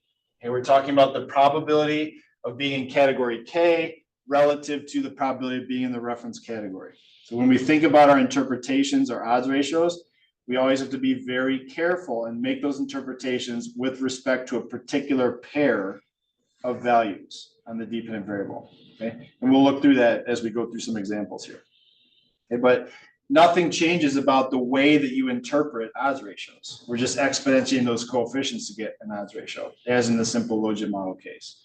Okay, we're talking about the probability of being in category K relative to the probability of being in the reference category. So when we think about our interpretations or odds ratios, we always have to be very careful and make those interpretations with respect to a particular pair of values on the dependent variable. Okay, and we'll look through that as we go through some examples here. Okay, but nothing changes about the way that you interpret odds ratios. We're just exponentiating those coefficients to get an odds ratio, as in the simple logit model case.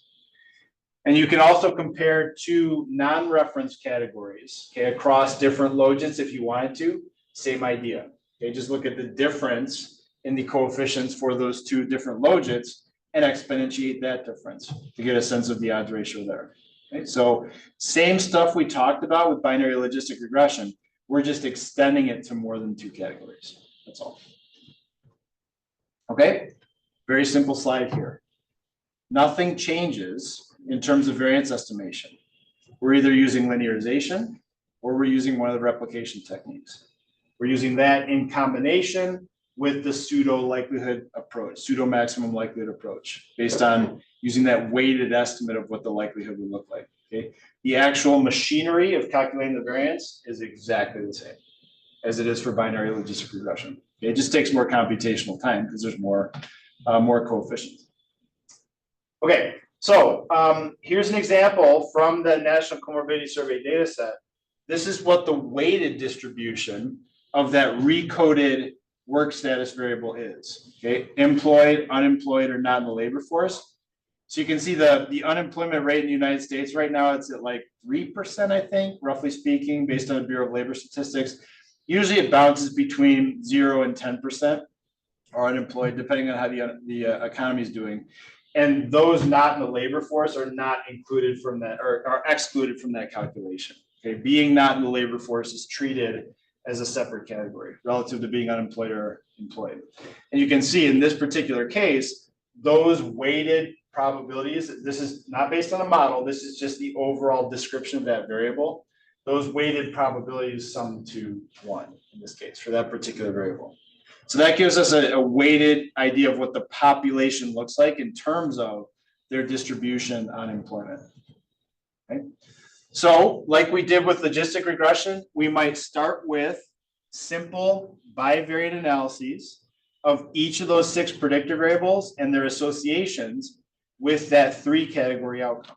And you can also compare two non-reference categories, okay, across different logits if you wanted to. Same idea. Okay, just look at the difference in the coefficients for those two different logits and exponentiate that difference to get a sense of the odds ratio there. Okay, so same stuff we talked about with binary logistic regression. We're just extending it to more than two categories. That's all. Okay, very simple slide here. Nothing changes in terms of variance estimation. We're either using linearization or we're using one of the replication techniques. We're using that in combination with the pseudo likelihood approach, pseudo maximum likelihood approach, based on using that weighted estimate of what the likelihood would look like. Okay, the actual machinery of calculating the variance is exactly the same as it is for binary logistic regression. Okay, it just takes more computational time because there's more coefficients. Okay, so here's an example from the National Comorbidity Survey data set. This is what the weighted distribution of that recoded work status variable is. Okay, employed, unemployed, or not in the labor force. So you can see the unemployment rate in the United States right now, it's at like 3%, I think, roughly speaking, based on the Bureau of Labor Statistics. Usually it bounces between 0 and 10% are unemployed, depending on how the economy is doing. And those not in the labor force are not included from that, or are excluded from that calculation. Okay, being not in the labor force is treated as a separate category relative to being unemployed or employed. And you can see in this particular case, those weighted probabilities, this is not based on a model, this is just the overall description of that variable. Those weighted probabilities sum to 1 in this case for that particular variable. So that gives us a weighted idea of what the population looks like in terms of their distribution on employment. Okay. So like we did with logistic regression, we might start with simple bivariate analyses of each of those 6 predictor variables and their associations with that 3 category outcome.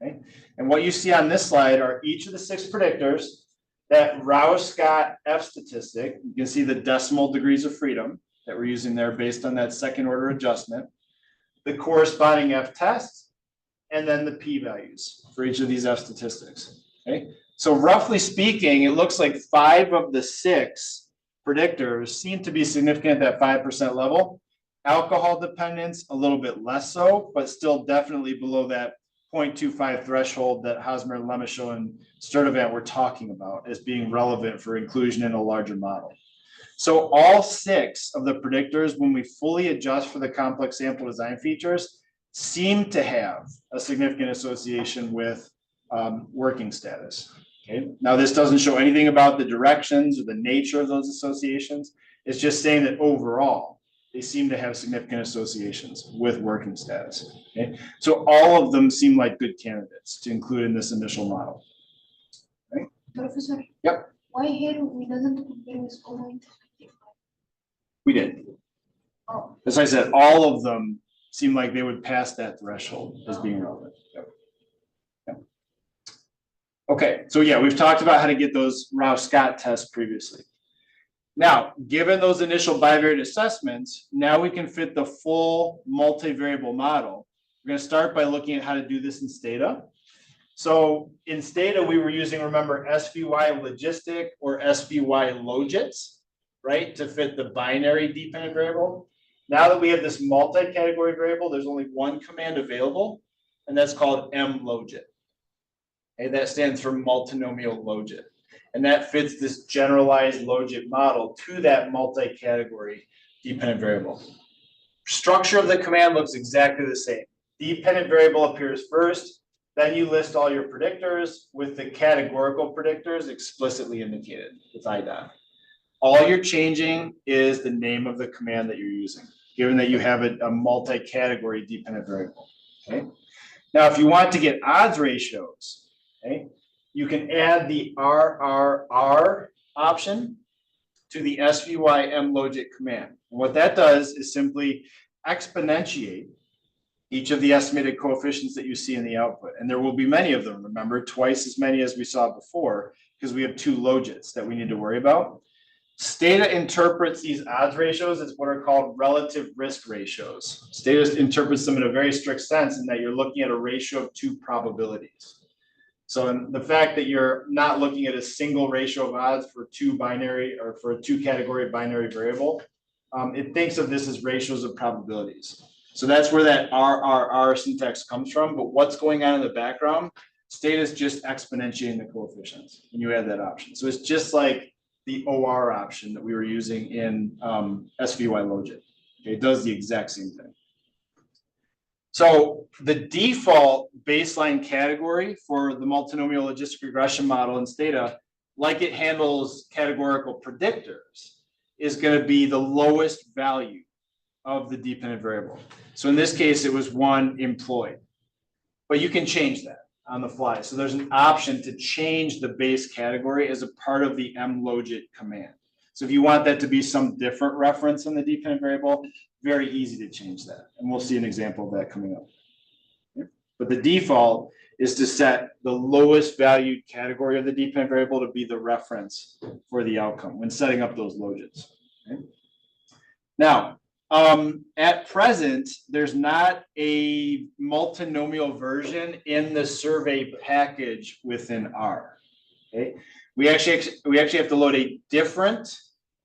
Okay. And what you see on this slide are each of the 6 predictors, that Rouse-Scott F statistic. You can see the decimal degrees of freedom that we're using there based on that second order adjustment, the corresponding F test, and then the p-values for each of these F statistics. Okay. So roughly speaking, it looks like 5 of the 6 predictors seem to be significant at that 5% level. Alcohol dependence, a little bit less so, but still definitely below that 0.25 threshold that Hosmer, Lemishow, and Sturdivant were talking about as being relevant for inclusion in a larger model. So all 6 of the predictors, when we fully adjust for the complex sample design features, seem to have a significant association with working status. Okay. Now, this doesn't show anything about the directions or the nature of those associations. It's just saying that overall, they seem to have significant associations with working status. Okay. So all of them seem like good candidates to include in this initial model. Right? Professor? Yep. Why here we doesn't compare with over 55? We did. Oh. As I said, all of them seem like they would pass that threshold as being relevant. Yep. Yep. Okay, so yeah, we've talked about how to get those Rouse-Scott tests previously. Now, given those initial bivariate assessments, now we can fit the full multivariable model. We're going to start by looking at how to do this in Stata. So in Stata, we were using, remember, SVY logistic or SVY logits, right, to fit the binary dependent variable. Now that we have this multi-category variable, there's only one command available, and that's called mlogit. Okay, that stands for multinomial logit. And that fits this generalized logit model to that multi-category dependent variable. Structure of the command looks exactly the same. Dependent variable appears first, then you list all your predictors with the categorical predictors explicitly indicated with IDOT. All you're changing is the name of the command that you're using, given that you have a multi-category dependent variable. Okay. Now, if you want to get odds ratios, okay? You can add the RRR option to the SVY mlogit command. And what that does is simply exponentiate each of the estimated coefficients that you see in the output. And there will be many of them, remember, twice as many as we saw before, because we have 2 logits that we need to worry about. Stata interprets these odds ratios as what are called relative risk ratios. Stata interprets them in a very strict sense in that you're looking at a ratio of 2 probabilities. So in the fact that you're not looking at a single ratio of odds for 2 binary or for a 2 category binary variable, it thinks of this as ratios of probabilities. So that's where that RRR syntax comes from. But what's going on in the background? Stata is just exponentiating the coefficients when you add that option. So it's just like the OR option that we were using in SVY logit. Okay, it does the exact same thing. So the default baseline category for the multinomial logistic regression model in Stata, like it handles categorical predictors, is going to be the lowest value of the dependent variable. So in this case, it was 1 employed, but you can change that on the fly. So there's an option to change the base category as a part of the mlogit command. So if you want that to be some different reference in the dependent variable, very easy to change that. And we'll see an example of that coming up. Okay. But the default is to set the lowest valued category of the dependent variable to be the reference for the outcome when setting up those logits. Okay. Now, at present, there's not a multinomial version in the survey package within R. Okay, we actually have to load a different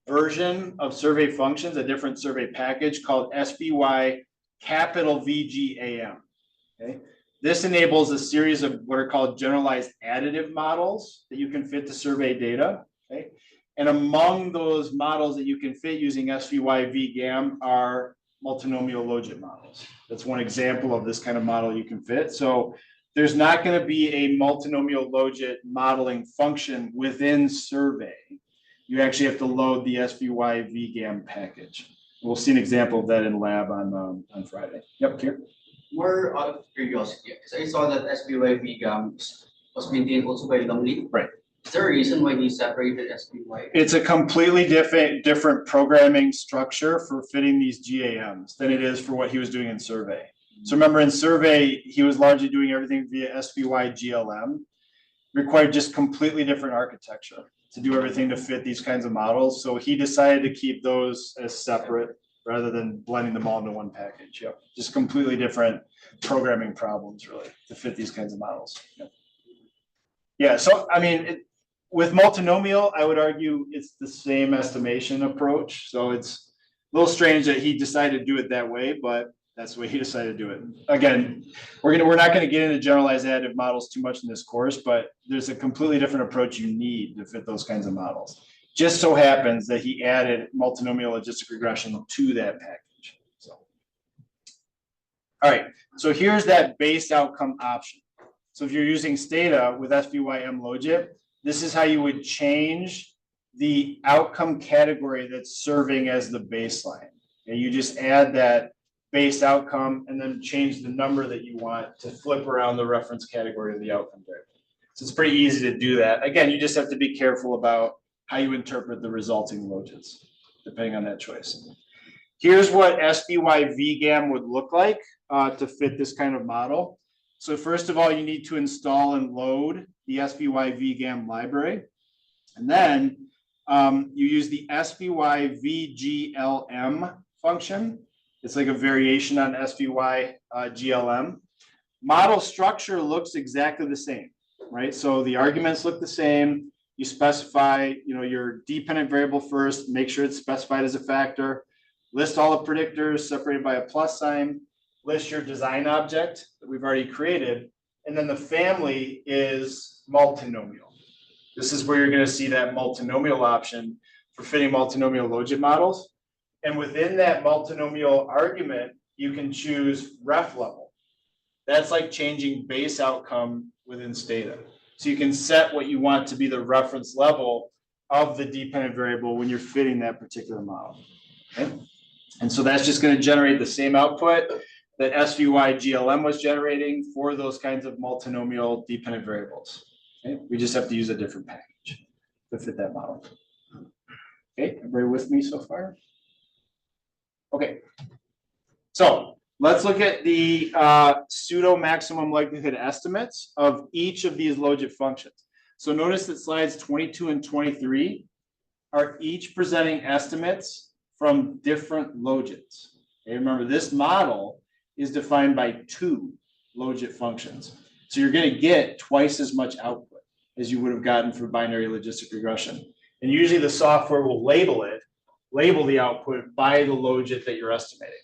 version of survey functions, a different survey package called SVY capital VGAM. Okay, this enables a series of what are called generalized additive models that you can fit to survey data. Okay. And among those models that you can fit using SVY VGAM are multinomial logit models. That's one example of this kind of model you can fit. So there's not going to be a multinomial logit modeling function within survey. You actually have to load the SVY VGAM package. We'll see an example of that in lab on Friday. Yep, here. More out of curiosity, because I saw that SVY VGAM was maintained also by Lumley. Right. Is there a reason why you separated SVY? It's a completely different programming structure for fitting these GAMs than it is for what he was doing in survey. So remember, in survey, he was largely doing everything via SVY GLM, required just completely different architecture to do everything to fit these kinds of models. So he decided to keep those as separate rather than blending them all into one package. Yep. Just completely different programming problems, really, to fit these kinds of models. Yep. Yeah, so I mean, with multinomial, I would argue it's the same estimation approach. So it's a little strange that he decided to do it that way, but that's the way he decided to do it. Again, we're not going to get into generalized additive models too much in this course, but there's a completely different approach you need to fit those kinds of models. Just so happens that he added multinomial logistic regression to that package. So, all right, so here's that base outcome option. So if you're using Stata with SVY mlogit, this is how you would change the outcome category that's serving as the baseline. And you just add that base outcome and then change the number that you want to flip around the reference category of the outcome variable. So it's pretty easy to do that. Again, you just have to be careful about how you interpret the resulting logits, depending on that choice. Here's what SVY VGAM would look like to fit this kind of model. So first of all, you need to install and load the SVY VGAM library. And then you use the SVY VGLM function. It's like a variation on SVY GLM. Model structure looks exactly the same, right? So the arguments look the same. You specify, your dependent variable first, make sure it's specified as a factor, list all the predictors separated by a plus sign, list your design object that we've already created, and then the family is multinomial. This is where you're going to see that multinomial option for fitting multinomial logit models. And within that multinomial argument, you can choose ref level. That's like changing base outcome within Stata. So you can set what you want to be the reference level of the dependent variable when you're fitting that particular model. Okay? And so that's just going to generate the same output that SVY GLM was generating for those kinds of multinomial dependent variables. Okay, we just have to use a different package to fit that model. Okay, everybody with me so far? Okay, so let's look at the pseudo maximum likelihood estimates of each of these logit functions. So notice that slides 22 and 23 are each presenting estimates from different logits. Okay, remember, this model is defined by 2 logit functions. So you're going to get twice as much output as you would have gotten for binary logistic regression. And usually the software will label the output by the logit that you're estimating.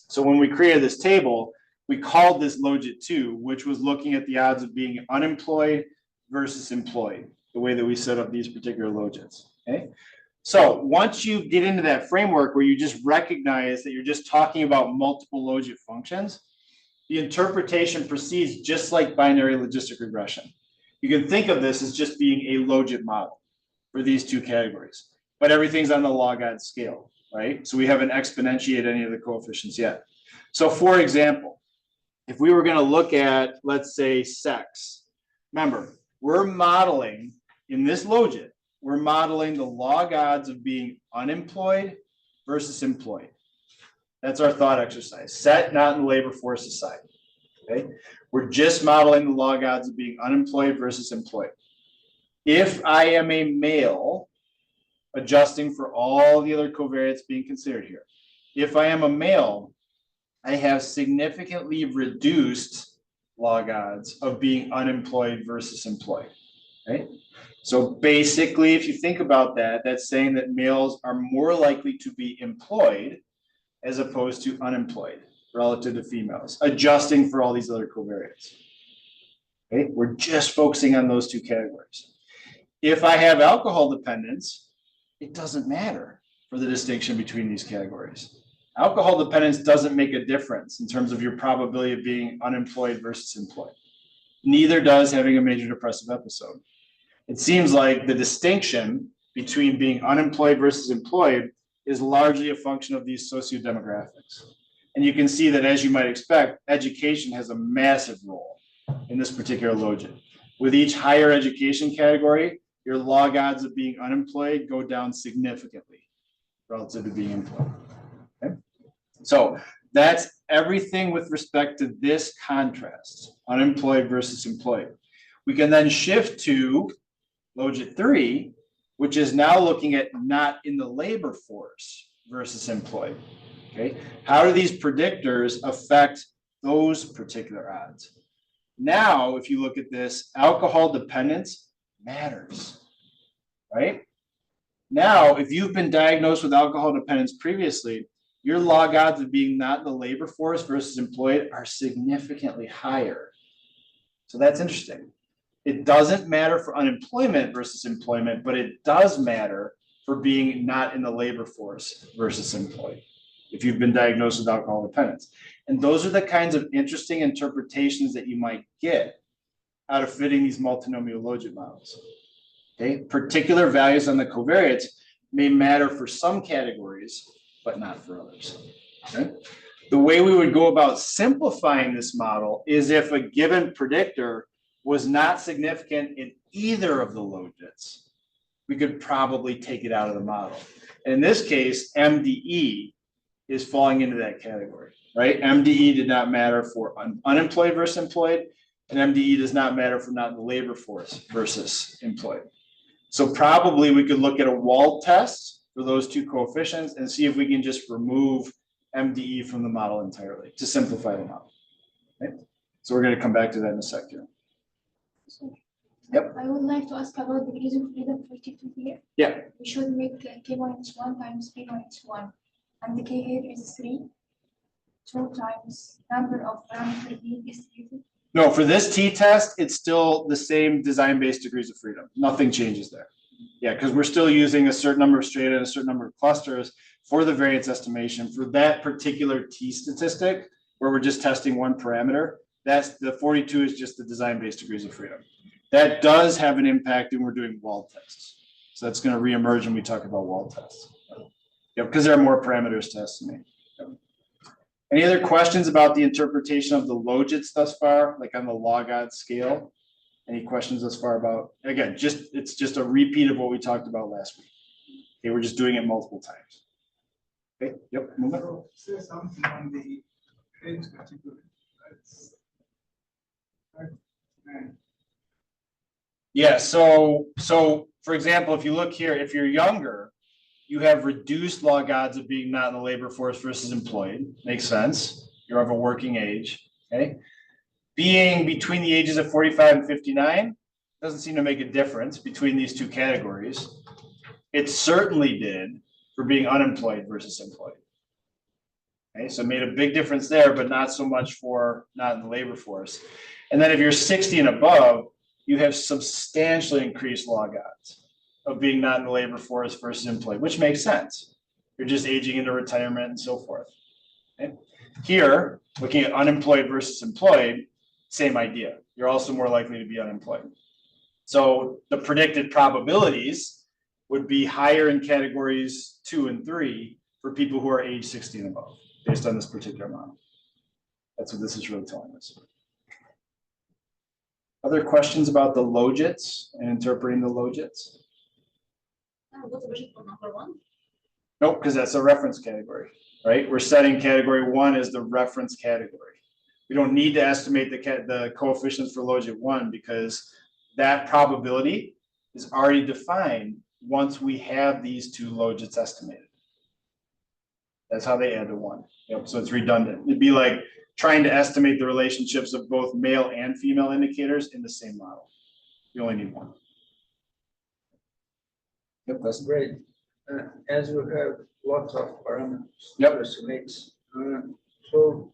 So when we created this table, we called this logit 2, which was looking at the odds of being unemployed versus employed, the way that we set up these particular logits. Okay. So once you get into that framework where you just recognize that you're just talking about multiple logit functions, the interpretation proceeds just like binary logistic regression. You can think of this as just being a logit model for these 2 categories, but everything's on the log odd scale, right? So we haven't exponentiated any of the coefficients yet. So for example, if we were going to look at, let's say, sex, remember, we're modeling in this logit, we're modeling the log odds of being unemployed versus employed. That's our thought exercise. Set not in the labor force aside. Okay, we're just modeling the log odds of being unemployed versus employed. If I am a male, adjusting for all the other covariates being considered here, if I am a male, I have significantly reduced log odds of being unemployed versus employed. Right? So basically, if you think about that, that's saying that males are more likely to be employed as opposed to unemployed relative to females, adjusting for all these other covariates. Okay, we're just focusing on those 2 categories. If I have alcohol dependence, it doesn't matter for the distinction between these categories. Alcohol dependence doesn't make a difference in terms of your probability of being unemployed versus employed. Neither does having a major depressive episode. It seems like the distinction between being unemployed versus employed is largely a function of these sociodemographics. And you can see that, as you might expect, education has a massive role in this particular logit. With each higher education category, your log odds of being unemployed go down significantly relative to being employed. Okay? So that's everything with respect to this contrast, unemployed versus employed. We can then shift to logit 3, which is now looking at not in the labor force versus employed. Okay, how do these predictors affect those particular odds? Now, if you look at this, alcohol dependence matters, right? Now, if you've been diagnosed with alcohol dependence previously, your log odds of being not in the labor force versus employed are significantly higher. So that's interesting. It doesn't matter for unemployment versus employment, but it does matter for being not in the labor force versus employed, if you've been diagnosed with alcohol dependence. And those are the kinds of interesting interpretations that you might get out of fitting these multinomial logit models. Okay, particular values on the covariates may matter for some categories, but not for others. Okay? The way we would go about simplifying this model is if a given predictor was not significant in either of the logits, we could probably take it out of the model. And in this case, MDE is falling into that category, right? MDE did not matter for unemployed versus employed, and MDE does not matter for not in the labor force versus employed. So probably we could look at a Wald test for those 2 coefficients and see if we can just remove MDE from the model entirely to simplify the model. Okay? So we're going to come back to that in a second. Yep. I would like to ask about degrees of freedom for T2 here. Yeah. We should make K1 times P1 and the K here is 3. 2 times number of parameters being distributed. No, for this t-test, it's still the same design-based degrees of freedom. Nothing changes there. Yeah, because we're still using a certain number of strata and a certain number of clusters for the variance estimation. For that particular t statistic, where we're just testing one parameter, that's the 42 is just the design-based degrees of freedom. That does have an impact when we're doing Wald tests. So that's going to reemerge when we talk about Wald tests. Yeah, because there are more parameters to estimate. Any other questions about the interpretation of the logits thus far, like on the log odds scale? Any questions thus far about, again, it's just a repeat of what we talked about last week. Okay, we're just doing it multiple times. Okay, yep, move it. Say something on the age category. Yeah, so for example, if you look here, if you're younger, you have reduced log odds of being not in the labor force versus employed. Makes sense. You're of a working age. Okay. Being between the ages of 45 and 59 doesn't seem to make a difference between these two categories. It certainly did for being unemployed versus employed. Okay, so it made a big difference there, but not so much for not in the labor force. And then if you're 60 and above, you have substantially increased log odds of being not in the labor force versus employed, which makes sense. You're just aging into retirement and so forth. Okay. Here, looking at unemployed versus employed, same idea. You're also more likely to be unemployed. So the predicted probabilities would be higher in categories 2 and 3 for people who are age 60 and above, based on this particular model. That's what this is really telling us. Other questions about the logits and interpreting the logits? What's the vision for number 1? Nope, because that's a reference category, right? We're setting category 1 as the reference category. We don't need to estimate the coefficients for logit 1 because that probability is already defined once we have these two logits estimated. That's how they add to 1. Yep, so it's redundant. It'd be like trying to estimate the relationships of both male and female indicators in the same model. You only need 1. Yep, that's Great. As you have lots of parameters Yep. to estimate, so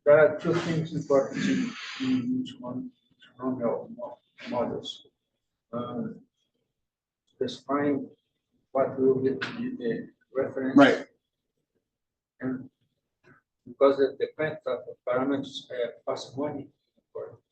there are 2 things important in each one models. Define what will be the reference. right. And because it depends on the parameters parsimony.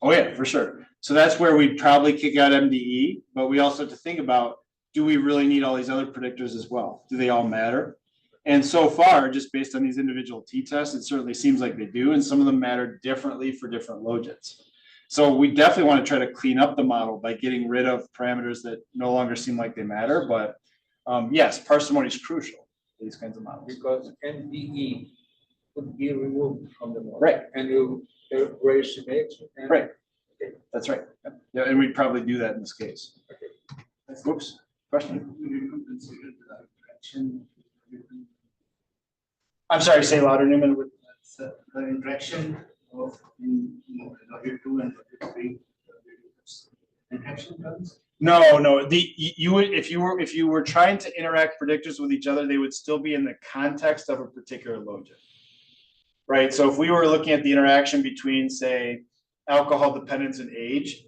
Oh yeah, for sure. So that's where we'd probably kick out MDE, but we also have to think about, do we really need all these other predictors as well? Do they all matter? And so far, just based on these individual t-tests, it certainly seems like they do, and some of them matter differently for different logits. So we definitely want to try to clean up the model by getting rid of parameters that no longer seem like they matter, but yes, parsimony is crucial for these kinds of models. Because MDE could be removed from the model. Right. And you estimate. Right. That's right. Yeah, and we'd probably do that in this case. Okay. Whoops, question? I'm sorry, say louder, Newman. The interaction of logit 2 and logit 3 interaction terms. No. You would, if you were trying to interact predictors with each other, they would still be in the context of a particular logit. Right. So if we were looking at the interaction between, say, alcohol dependence and age,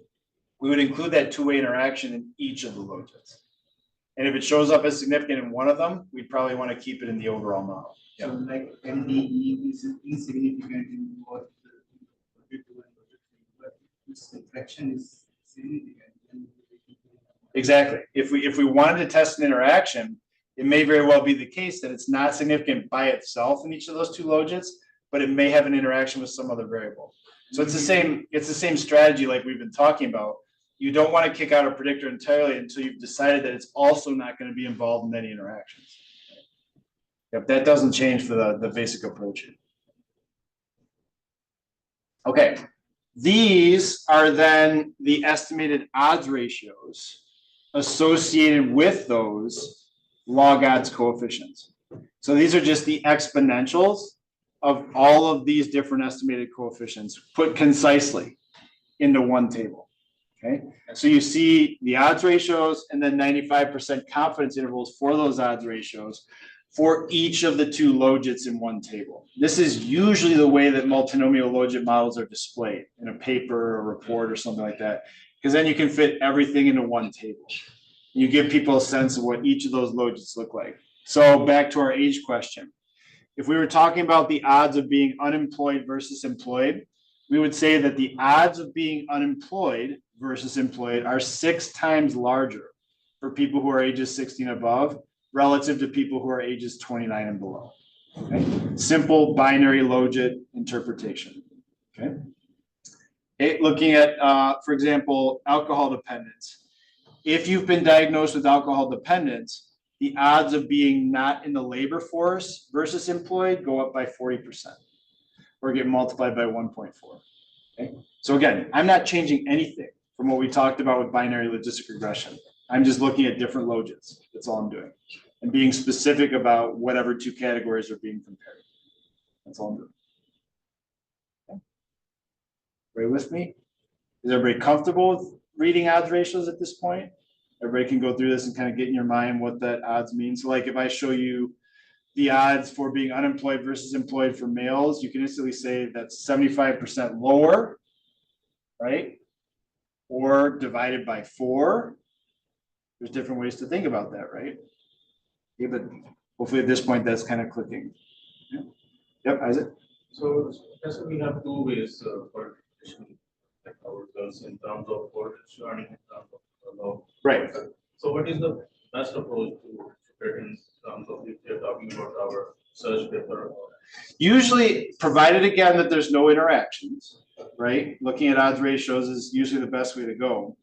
we would include that 2-way interaction in each of the logits. And if it shows up as significant in one of them, we'd probably want to keep it in the overall model. So like MDE is insignificant in both logit 2 and logit 3, but this interaction is significant. Exactly. If we wanted to test an interaction, it may very well be the case that it's not significant by itself in each of those 2 logits, but it may have an interaction with some other variable. So it's the same strategy like we've been talking about. You don't want to kick out a predictor entirely until you've decided that it's also not going to be involved in any interactions. Yep, that doesn't change for the basic approach. Okay, these are then the estimated odds ratios associated with those log odds coefficients. So these are just the exponentials of all of these different estimated coefficients put concisely into one table. Okay, so you see the odds ratios and then 95% confidence intervals for those odds ratios for each of the 2 logits in one table. This is usually the way that multinomial logit models are displayed in a paper or report or something like that, because then you can fit everything into one table. You give people a sense of what each of those logits look like. So back to our age question. If we were talking about the odds of being unemployed versus employed, we would say that the odds of being unemployed versus employed are 6 times larger for people who are ages 60 and above relative to people who are ages 29 and below. Okay? Simple binary logit interpretation. Okay. Looking at, for example, alcohol dependence. If you've been diagnosed with alcohol dependence, the odds of being not in the labor force versus employed go up by 40%, or get multiplied by 1.4. Okay? So again, I'm not changing anything from what we talked about with binary logistic regression. I'm just looking at different logits. That's all I'm doing. And being specific about whatever two categories are being compared. That's all I'm doing. Okay. Everybody with me? Is everybody comfortable with reading odds ratios at this point? Everybody can go through this and kind of get in your mind what that odds means. So like if I show you the odds for being unemployed versus employed for males, you can instantly say that's 75% lower, right? Or divided by 4. There's different ways to think about that, right? Yeah, but hopefully at this point that's kind of clicking. Yeah. Yep, Isaac. So as we have two ways for like our results in terms of correlation and in terms of law. Right. So what is the best approach to it in terms of if you're talking about our search paper? Usually, provided again that there's no interactions, right? Looking at odds ratios is usually the best way to go.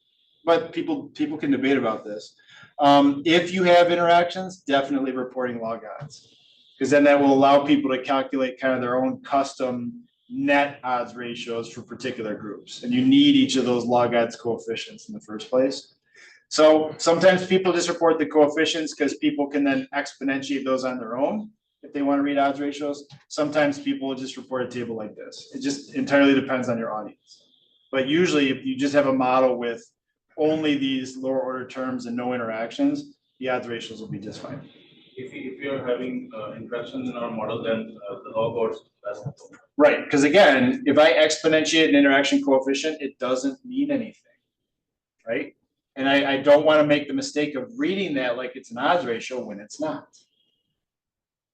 But people can debate about this. If you have interactions, definitely reporting log odds, because then that will allow people to calculate kind of their own custom net odds ratios for particular groups. And you need each of those log odds coefficients in the first place. So sometimes people just report the coefficients because people can then exponentiate those on their own if they want to read odds ratios. Sometimes people will just report a table like this. It just entirely depends on your audience. But usually if you just have a model with only these lower order terms and no interactions, the odds ratios will be just fine. If you're having interactions in our model, then the log odds best. Right, because again, if I exponentiate an interaction coefficient, it doesn't mean anything, right? And I don't want to make the mistake of reading that like it's an odds ratio when it's not.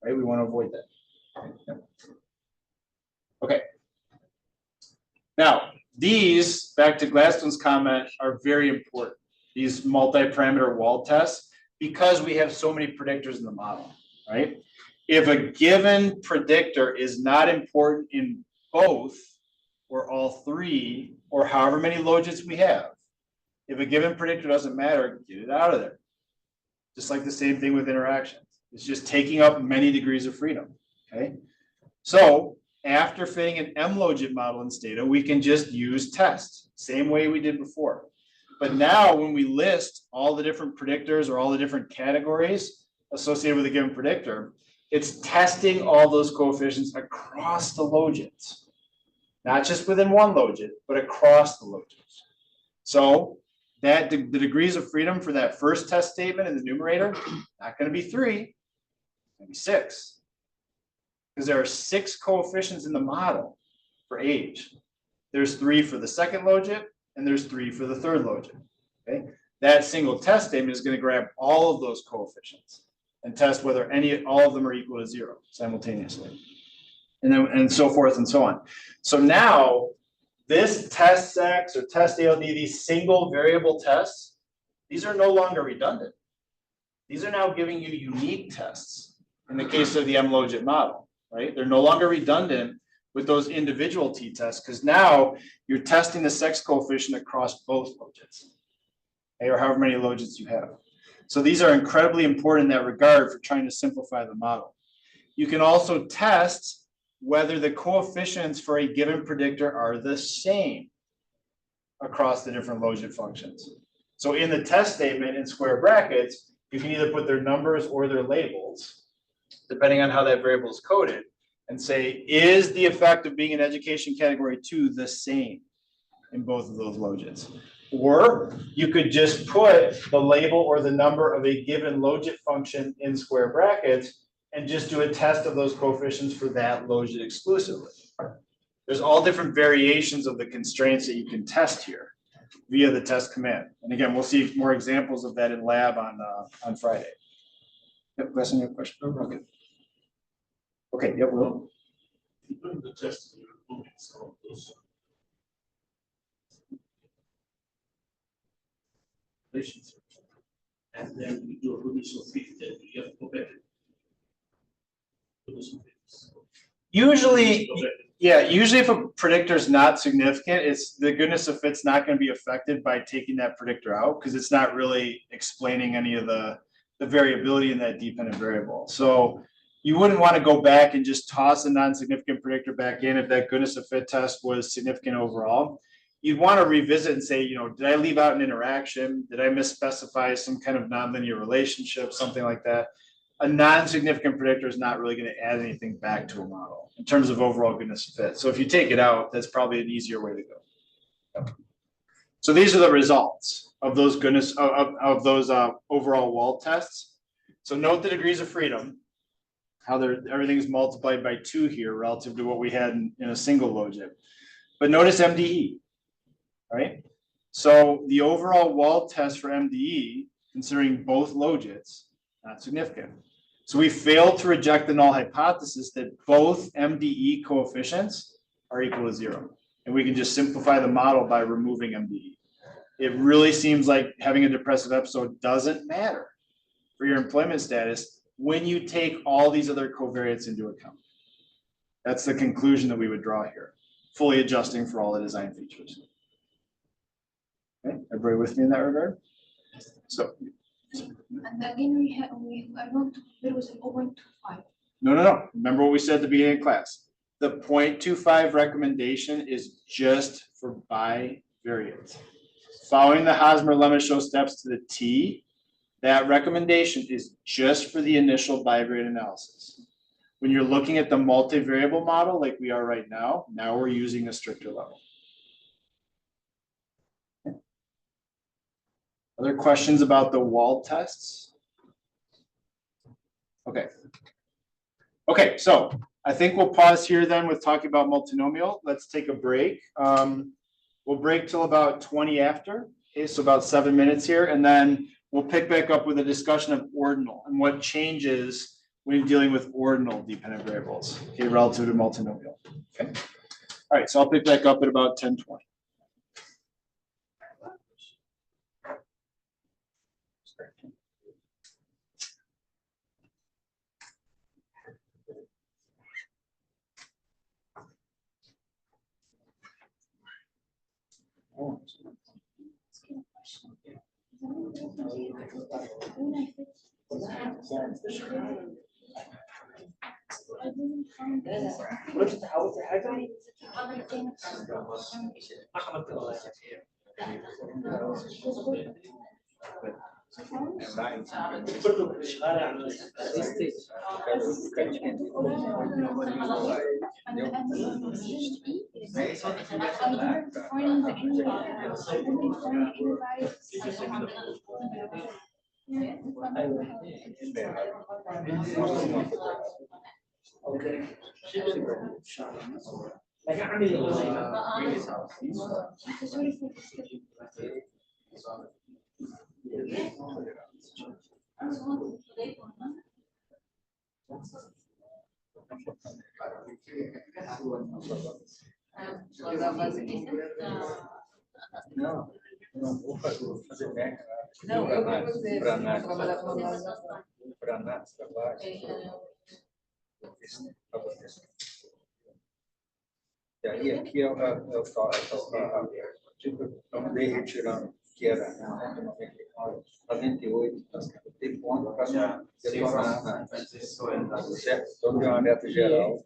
Right, we want to avoid that. Okay. Now, these, back to Gladstone's comment, are very important. These multi-parameter wall tests, because we have so many predictors in the model, right? If a given predictor is not important in both or all three, or however many logits we have, if a given predictor doesn't matter, get it out of there. Just like the same thing with interactions. It's just taking up many degrees of freedom, okay? So after fitting an M-logit model in Stata, we can just use tests, same way we did before. But now when we list all the different predictors or all the different categories associated with a given predictor, it's testing all those coefficients across the logits, not just within one logit, but across the logits. So that the degrees of freedom for that first test statement in the numerator, not going to be 3, it's going to be 6. Because there are 6 coefficients in the model for age. There's 3 for the second logit, and there's 3 for the third logit. Okay, that single test statement is going to grab all of those coefficients and test whether all of them are equal to 0 simultaneously, and so forth and so on. So now this test sex or test ALD, these single variable tests, these are no longer redundant. These are now giving you unique tests in the case of the M-logit model, right? They're no longer redundant with those individual t-tests, because now you're testing the sex coefficient across both logits, okay, or however many logits you have. So these are incredibly important in that regard for trying to simplify the model. You can also test whether the coefficients for a given predictor are the same across the different logit functions. So in the test statement in square brackets, you can either put their numbers or their labels, depending on how that variable is coded, and say, is the effect of being in education category 2 the same in both of those logits? Or you could just put the label or the number of a given logit function in square brackets and just do a test of those coefficients for that logit exclusively. There's all different variations of the constraints that you can test here via the test command. And again, we'll see more examples of that in lab on Friday. Yep, question, your question? Okay. Okay, yep, Will. During the test, you're removing some of those relationships. And then we do a release of fit, then you have to go back to this. Usually, yeah, usually if a predictor is not significant, it's the goodness of fit's not going to be affected by taking that predictor out because it's not really explaining any of the variability in that dependent variable. So you wouldn't want to go back and just toss a non-significant predictor back in if that goodness of fit test was significant overall. You'd want to revisit and say, did I leave out an interaction? Did I misspecify some kind of nonlinear relationship, something like that? A non-significant predictor is not really going to add anything back to a model in terms of overall goodness of fit. So if you take it out, that's probably an easier way to go. So these are the results of those goodness of those overall wall tests. So note the degrees of freedom, how everything is multiplied by 2 here relative to what we had in a single logit. But notice MDE, right? So the overall wall test for MDE, considering both logits, not significant. So we failed to reject the null hypothesis that both MDE coefficients are equal to 0. And we can just simplify the model by removing MDE. It really seems like having a depressive episode doesn't matter for your employment status when you take all these other covariates into account. That's the conclusion that we would draw here, fully adjusting for all the design features. Okay, everybody with me in that regard? So. And again, I want to compare with an 0.25. No. Remember what we said at the beginning of class. The 0.25 recommendation is just for bivariate. Following the Hosmer-Lemeshow steps to the T, that recommendation is just for the initial bivariate analysis. When you're looking at the multivariable model like we are right now we're using a stricter level. Okay. Other questions about the wall tests? Okay, so I think we'll pause here then with talking about multinomial. Let's take a break. We'll break till about 20 after. Okay, so about 7 minutes here, and then we'll pick back up with a discussion of ordinal and what changes when dealing with ordinal dependent variables, okay, relative to multinomial. Okay. All right, so I'll pick back up at about 10:20. Não vou fazer back. Não, eu vou fazer. Trabalhar com para trabalho. E aí aqui eu andei retirando que era 98, tem ponto para retornar, certo? Então tem uma meta geral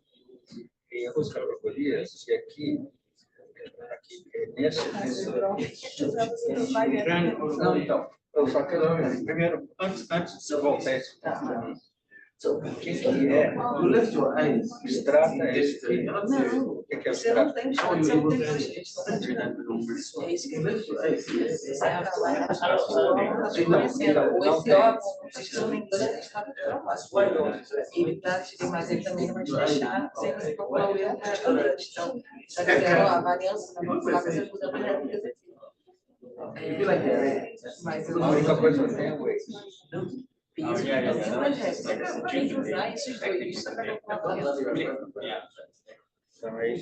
e as categorias e aqui nesse não, então eu só quero primeiro antes de voltar esse ponto para mim. O que é extrata esse? O que é extrata? Mas a única coisa que eu tenho é o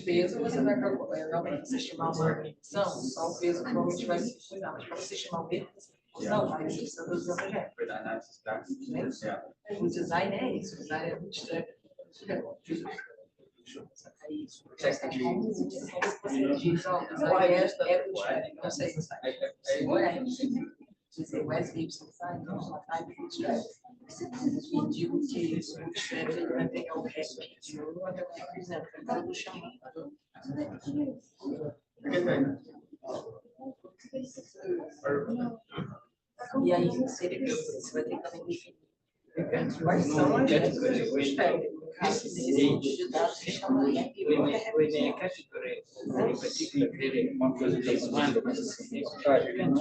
peso você vai calcular, realmente, você estimar uma organização, só o peso provavelmente vai se cuidar, mas para você estimar o peso, não, mas você precisa dos objetos. O design é isso, o design é muito estranho. Dizer Wesley sai, não, ela tá em estresse. Pediu que ele mantenha o respeito, por exemplo, agora do chamado. E aí, você vai ter que também definir quais são as regras técnicas. De dados que estão ali em Uma coisa que eu mando para essa mensagem, não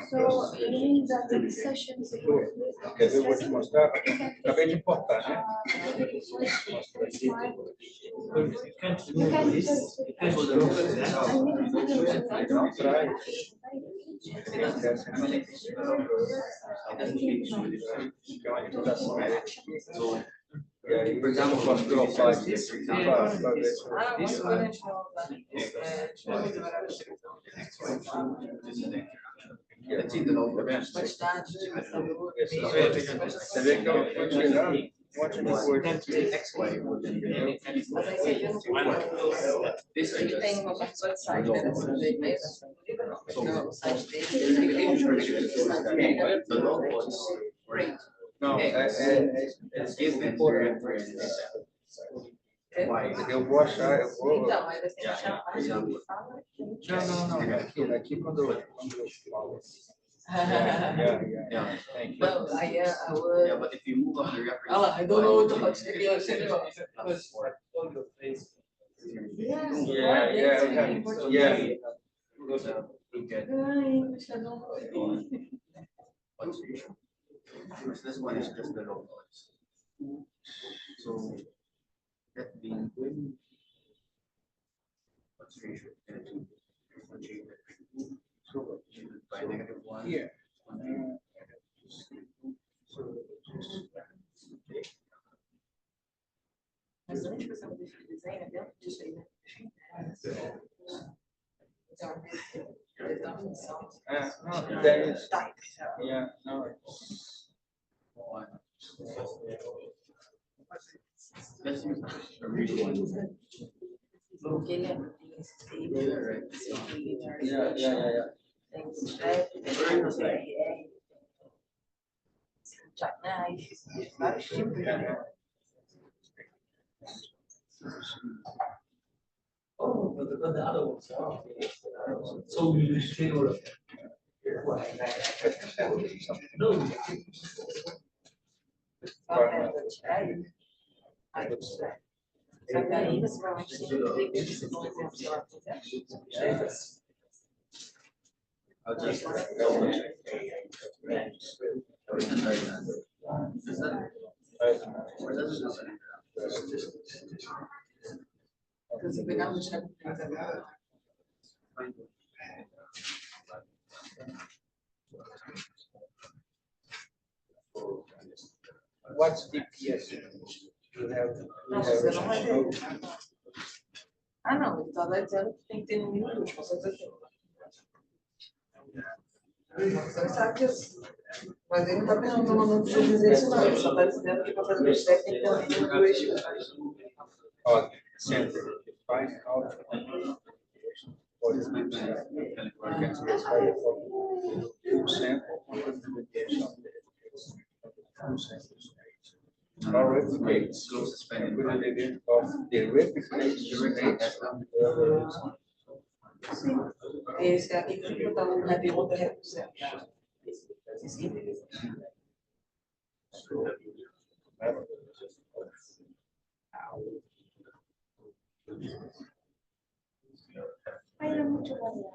So it means that the sessions. quer ver, eu vou te mostrar. Acabei de importar, né? Não traz. Que é uma limitação aqui. E aí, por exemplo, posso dropar aqui para ver se você vê que eu vou tirar um monte de coisa. Ele tem uma parte do site, né? No site dele, Não, eu vou achar, eu vou. então, aí você tem que achar a parte que fala. Não. Aqui quando eu falo. Yeah. Thank you. Well, But if you move up the reference. I don't know what the fuck's the deal. What's the issue? This one is just the low noise. So that being what's the issue? So by -1 Here. Mas a única coisa que eu desenho é dentro disso aí, né? Então, ele dá uma função. No, that is, yeah, no. Let's use a real one. Porque ele é Yeah. tem o chefe, tem o CRR, vários tipos de. Oh, but the other ones are. So we use trigger. No. Só que aí você provavelmente tem que ver se por exemplo, se ela quiser. I'll just Você pegar no chat. What's DPS? You have. Não, você não vai ver. Ah, não, ele estava dizendo que tem que ter no mínimo 2, com certeza. Você sabe disso. Mas ele não está mandando você dizer isso, não. Ele só está dizendo que para fazer o step tem que ter no mínimo 2. Ó, sempre. Find out. Replicates of the replicates. Esse aqui que eu estava na pergunta é Aí é muito bom.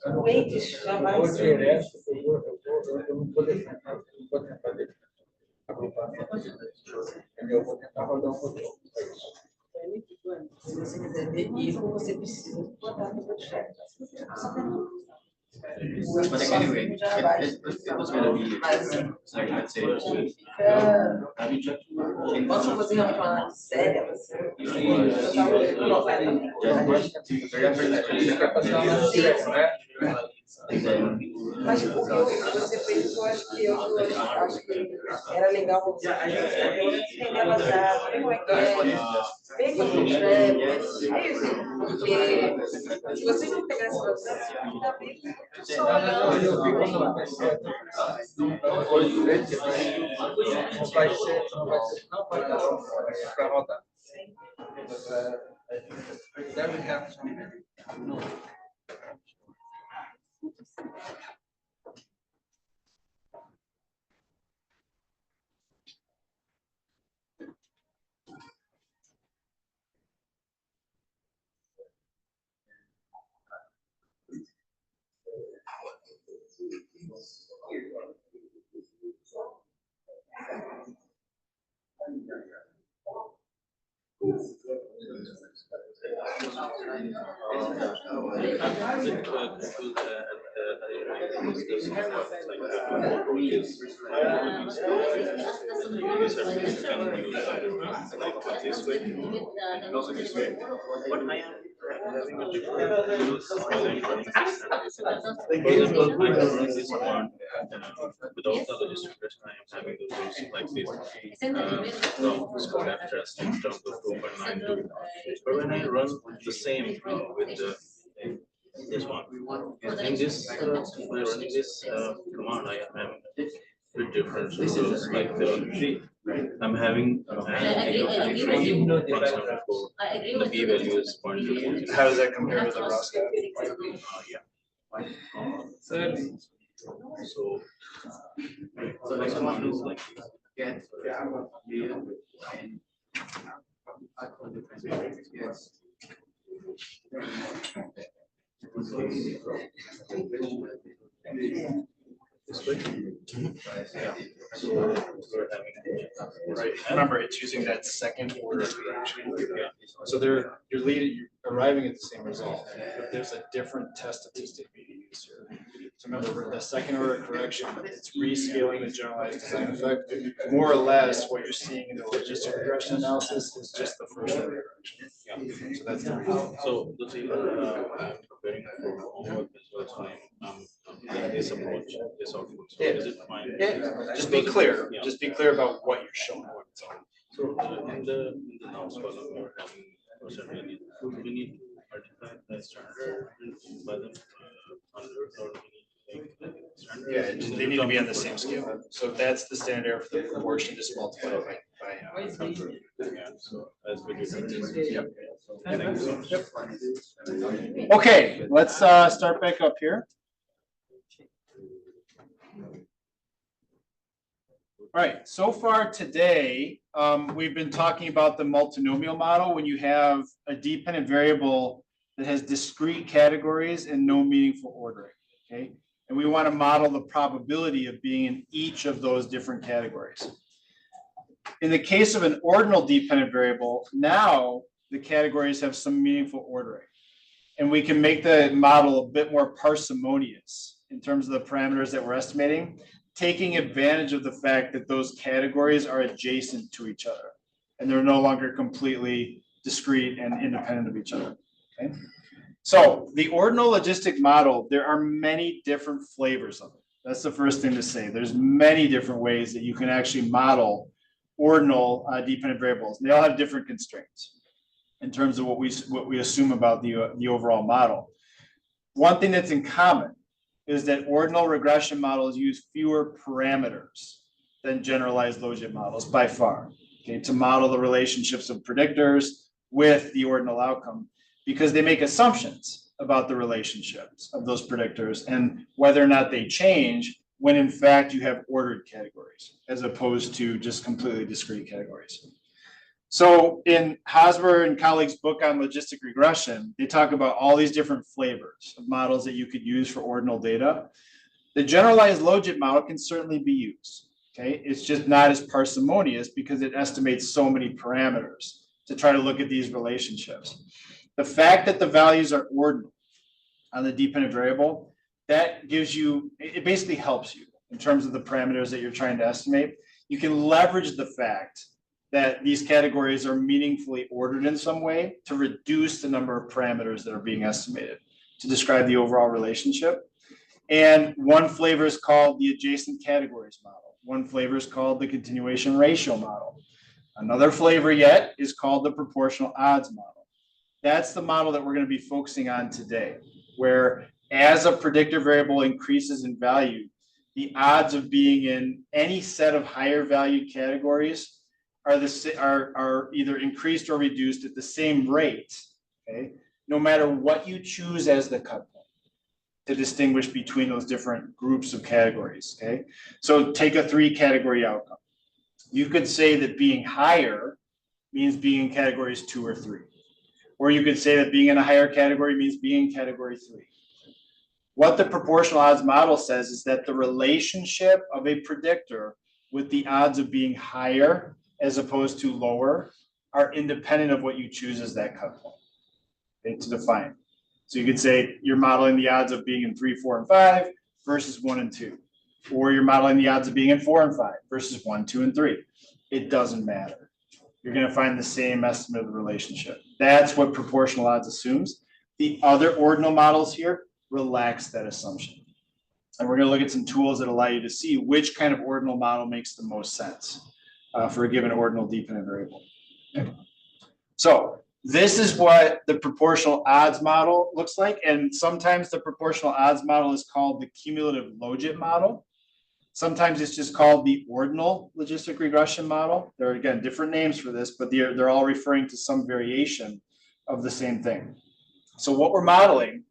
o Waze já vai Vou ser. direto, eu não vou tentar agrupar. Eu vou tentar rodar um pouquinho. Se você quiser ver isso, você precisa botar no seu chat. But anyway, it was gonna be like let's say. Quando você fazer realmente uma análise séria, você Mas o que você fez, eu acho que acho que era legal você entender a baseada, ver como é que é, ver como é, é isso, porque se vocês não pegarem essa baseada, você vai ficar bem só olhando. Não vai dar para rodar. Deve have some. Without the logistic regression, I am having those rules like this. Score after a step down to 2.92. But when I run the same with this one, and this when I running this command, I am with different results. Like I'm having the p value is 0.2. How does that compare to the raw stat? So next one is like Get. this way. Yeah. So we're having Right, remember, it's using that second order correction. So you're arriving at the same result, but there's a different test statistic being used here. So remember, the second order correction, it's rescaling the generalized design effect. More or less, what you're seeing in the logistic regression analysis is just the first order correction. Yeah. So that's the reason. so the thing I'm preparing for homework as well, so I'm this approach, this output. So is it fine? Yeah, just be clear. Yeah. Just be clear about what you're showing. So in the nouns column, we're having percent we need to multiply the standard by the 100 or we need to make standard. Yeah, they need to be on the same scale. So if that's the standard error for the proportion, just multiply it by 100. Yeah, so as we did. Yep. Thank you so much. Okay, let's start back up here. All right, so far today, we've been talking about the multinomial model when you have a dependent variable that has discrete categories and no meaningful ordering, okay? And we want to model the probability of being in each of those different categories. In the case of an ordinal dependent variable, now the categories have some meaningful ordering. And we can make the model a bit more parsimonious in terms of the parameters that we're estimating, taking advantage of the fact that those categories are adjacent to each other and they're no longer completely discrete and independent of each other. Okay. So the ordinal logistic model, there are many different flavors of it. That's the first thing to say. There's many different ways that you can actually model ordinal dependent variables. They all have different constraints in terms of what we assume about the overall model. One thing that's in common is that ordinal regression models use fewer parameters than generalized logit models by far, okay, to model the relationships of predictors with the ordinal outcome, because they make assumptions about the relationships of those predictors and whether or not they change when in fact you have ordered categories as opposed to just completely discrete categories. So in Hosmer and colleagues' book on logistic regression, they talk about all these different flavors of models that you could use for ordinal data. The generalized logit model can certainly be used. Okay, it's just not as parsimonious because it estimates so many parameters to try to look at these relationships. The fact that the values are ordinal on the dependent variable, that gives you, it basically helps you in terms of the parameters that you're trying to estimate. You can leverage the fact that these categories are meaningfully ordered in some way to reduce the number of parameters that are being estimated to describe the overall relationship. And one flavor is called the adjacent categories model. One flavor is called the continuation ratio model. Another flavor yet is called the proportional odds model. That's the model that we're going to be focusing on today, where as a predictor variable increases in value, the odds of being in any set of higher value categories are either increased or reduced at the same rate, okay, no matter what you choose as the cut point to distinguish between those different groups of categories, okay? So take a 3-category outcome. You could say that being higher means being in categories 2 or 3. Or you could say that being in a higher category means being in category 3. What the proportional odds model says is that the relationship of a predictor with the odds of being higher as opposed to lower are independent of what you choose as that cut point, okay, to define. So you could say you're modeling the odds of being in 3, 4, and 5 versus 1 and 2. Or you're modeling the odds of being in 4 and 5 versus 1, 2, and 3. It doesn't matter. You're going to find the same estimate of the relationship. That's what proportional odds assumes. The other ordinal models here relax that assumption. And we're going to look at some tools that allow you to see which kind of ordinal model makes the most sense for a given ordinal dependent variable. Okay. So this is what the proportional odds model looks like. And sometimes the proportional odds model is called the cumulative logit model. Sometimes it's just called the ordinal logistic regression model. There are, again, different names for this, but they're all referring to some variation of the same thing. So what we're modeling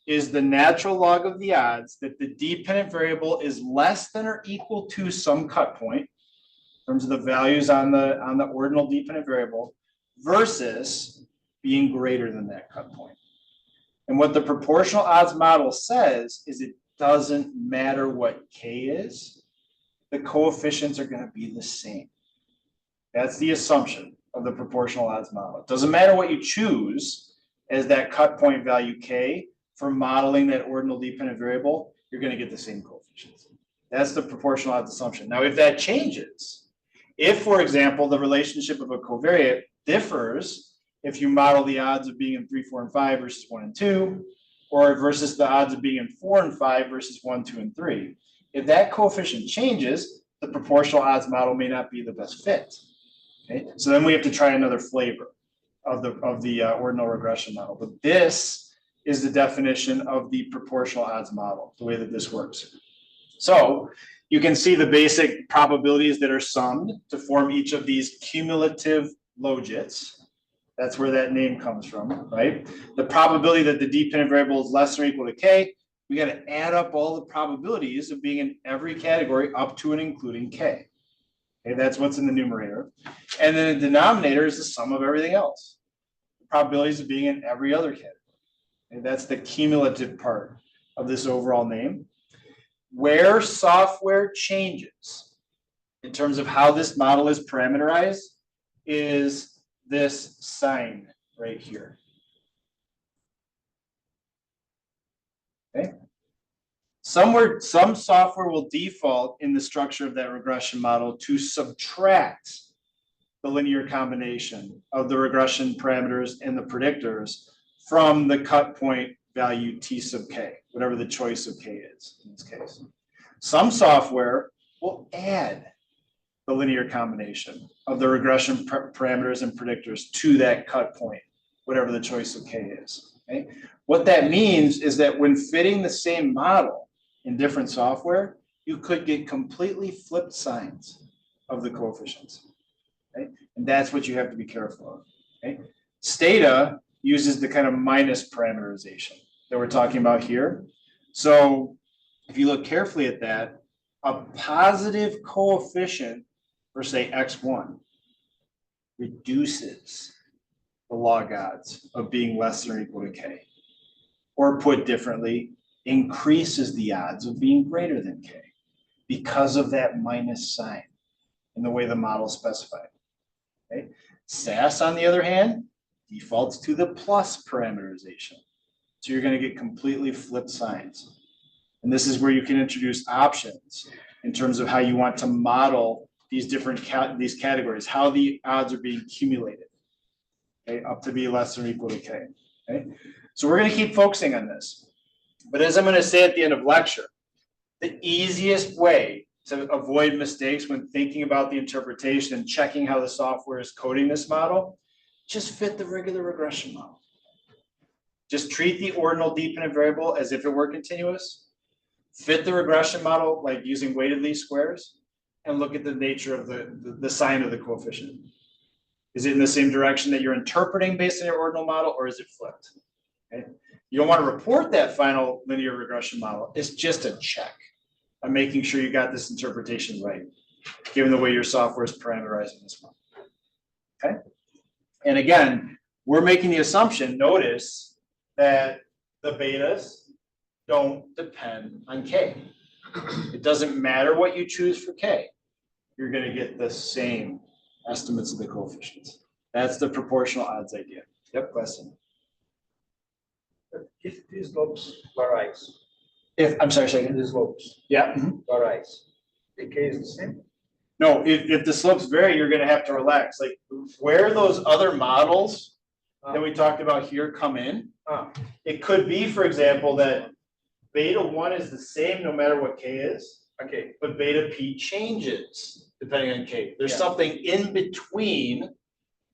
is the natural log of the odds that the dependent variable is less than or equal to some cut point in terms of the values on the ordinal dependent variable versus being greater than that cut point. And what the proportional odds model says is it doesn't matter what K is, the coefficients are going to be the same. That's the assumption of the proportional odds model. It doesn't matter what you choose as that cut point value K for modeling that ordinal dependent variable, you're going to get the same coefficients. That's the proportional odds assumption. Now, if that changes, if, for example, the relationship of a covariate differs, if you model the odds of being in 3, 4, and 5 versus 1 and 2, or versus the odds of being in 4 and 5 versus 1, 2, and 3. If that coefficient changes, the proportional odds model may not be the best fit. Okay, so then we have to try another flavor of the ordinal regression model. But this is the definition of the proportional odds model, the way that this works. So you can see the basic probabilities that are summed to form each of these cumulative logits. That's where that name comes from, right? The probability that the dependent variable is less than or equal to K, we got to add up all the probabilities of being in every category up to and including K. Okay, that's what's in the numerator. And then the denominator is the sum of everything else. The probabilities of being in every other category. And that's the cumulative part of this overall name. Where software changes in terms of how this model is parameterized is this sign right here. Okay. Some software will default in the structure of that regression model to subtract the linear combination of the regression parameters and the predictors from the cut point value T sub K, whatever the choice of K is in this case. Some software will add the linear combination of the regression parameters and predictors to that cut point, whatever the choice of K is. Okay? What that means is that when fitting the same model in different software, you could get completely flipped signs of the coefficients. Okay? And that's what you have to be careful of. Okay? Stata uses the kind of minus parameterization that we're talking about here. So if you look carefully at that, a positive coefficient for say x1 reduces the log odds of being less than or equal to K. Or put differently, increases the odds of being greater than K because of that minus sign in the way the model is specified. Okay? SAS, on the other hand, defaults to the plus parameterization. So you're going to get completely flipped signs. And this is where you can introduce options in terms of how you want to model these different these categories, how the odds are being accumulated, okay, up to be less or equal to K, okay? So we're gonna keep focusing on this. But as I'm gonna say at the end of lecture, the easiest way to avoid mistakes when thinking about the interpretation and checking how the software is coding this model, just fit the regular regression model. Just treat the ordinal dependent variable as if it were continuous, fit the regression model like using weighted least squares, and look at the nature of the sign of the coefficient. Is it in the same direction that you're interpreting based on your ordinal model, or is it flipped? Okay. You don't want to report that final linear regression model. It's just a check on making sure you got this interpretation right, given the way your software is parameterizing this model. Okay. And again, we're making the assumption, notice that the betas don't depend on K. It doesn't matter what you choose for K. You're going to get the same estimates of the coefficients. That's the proportional odds idea. Yep, question. If these slopes varies, If, I'm sorry, second. these slopes Yeah. varies, the K is the same? No, if the slopes vary, you're going to have to relax. Like where those other models that we talked about here come in, it could be, for example, that beta 1 is the same no matter what K is. Okay. But beta P changes depending on K. There's Yeah. something in between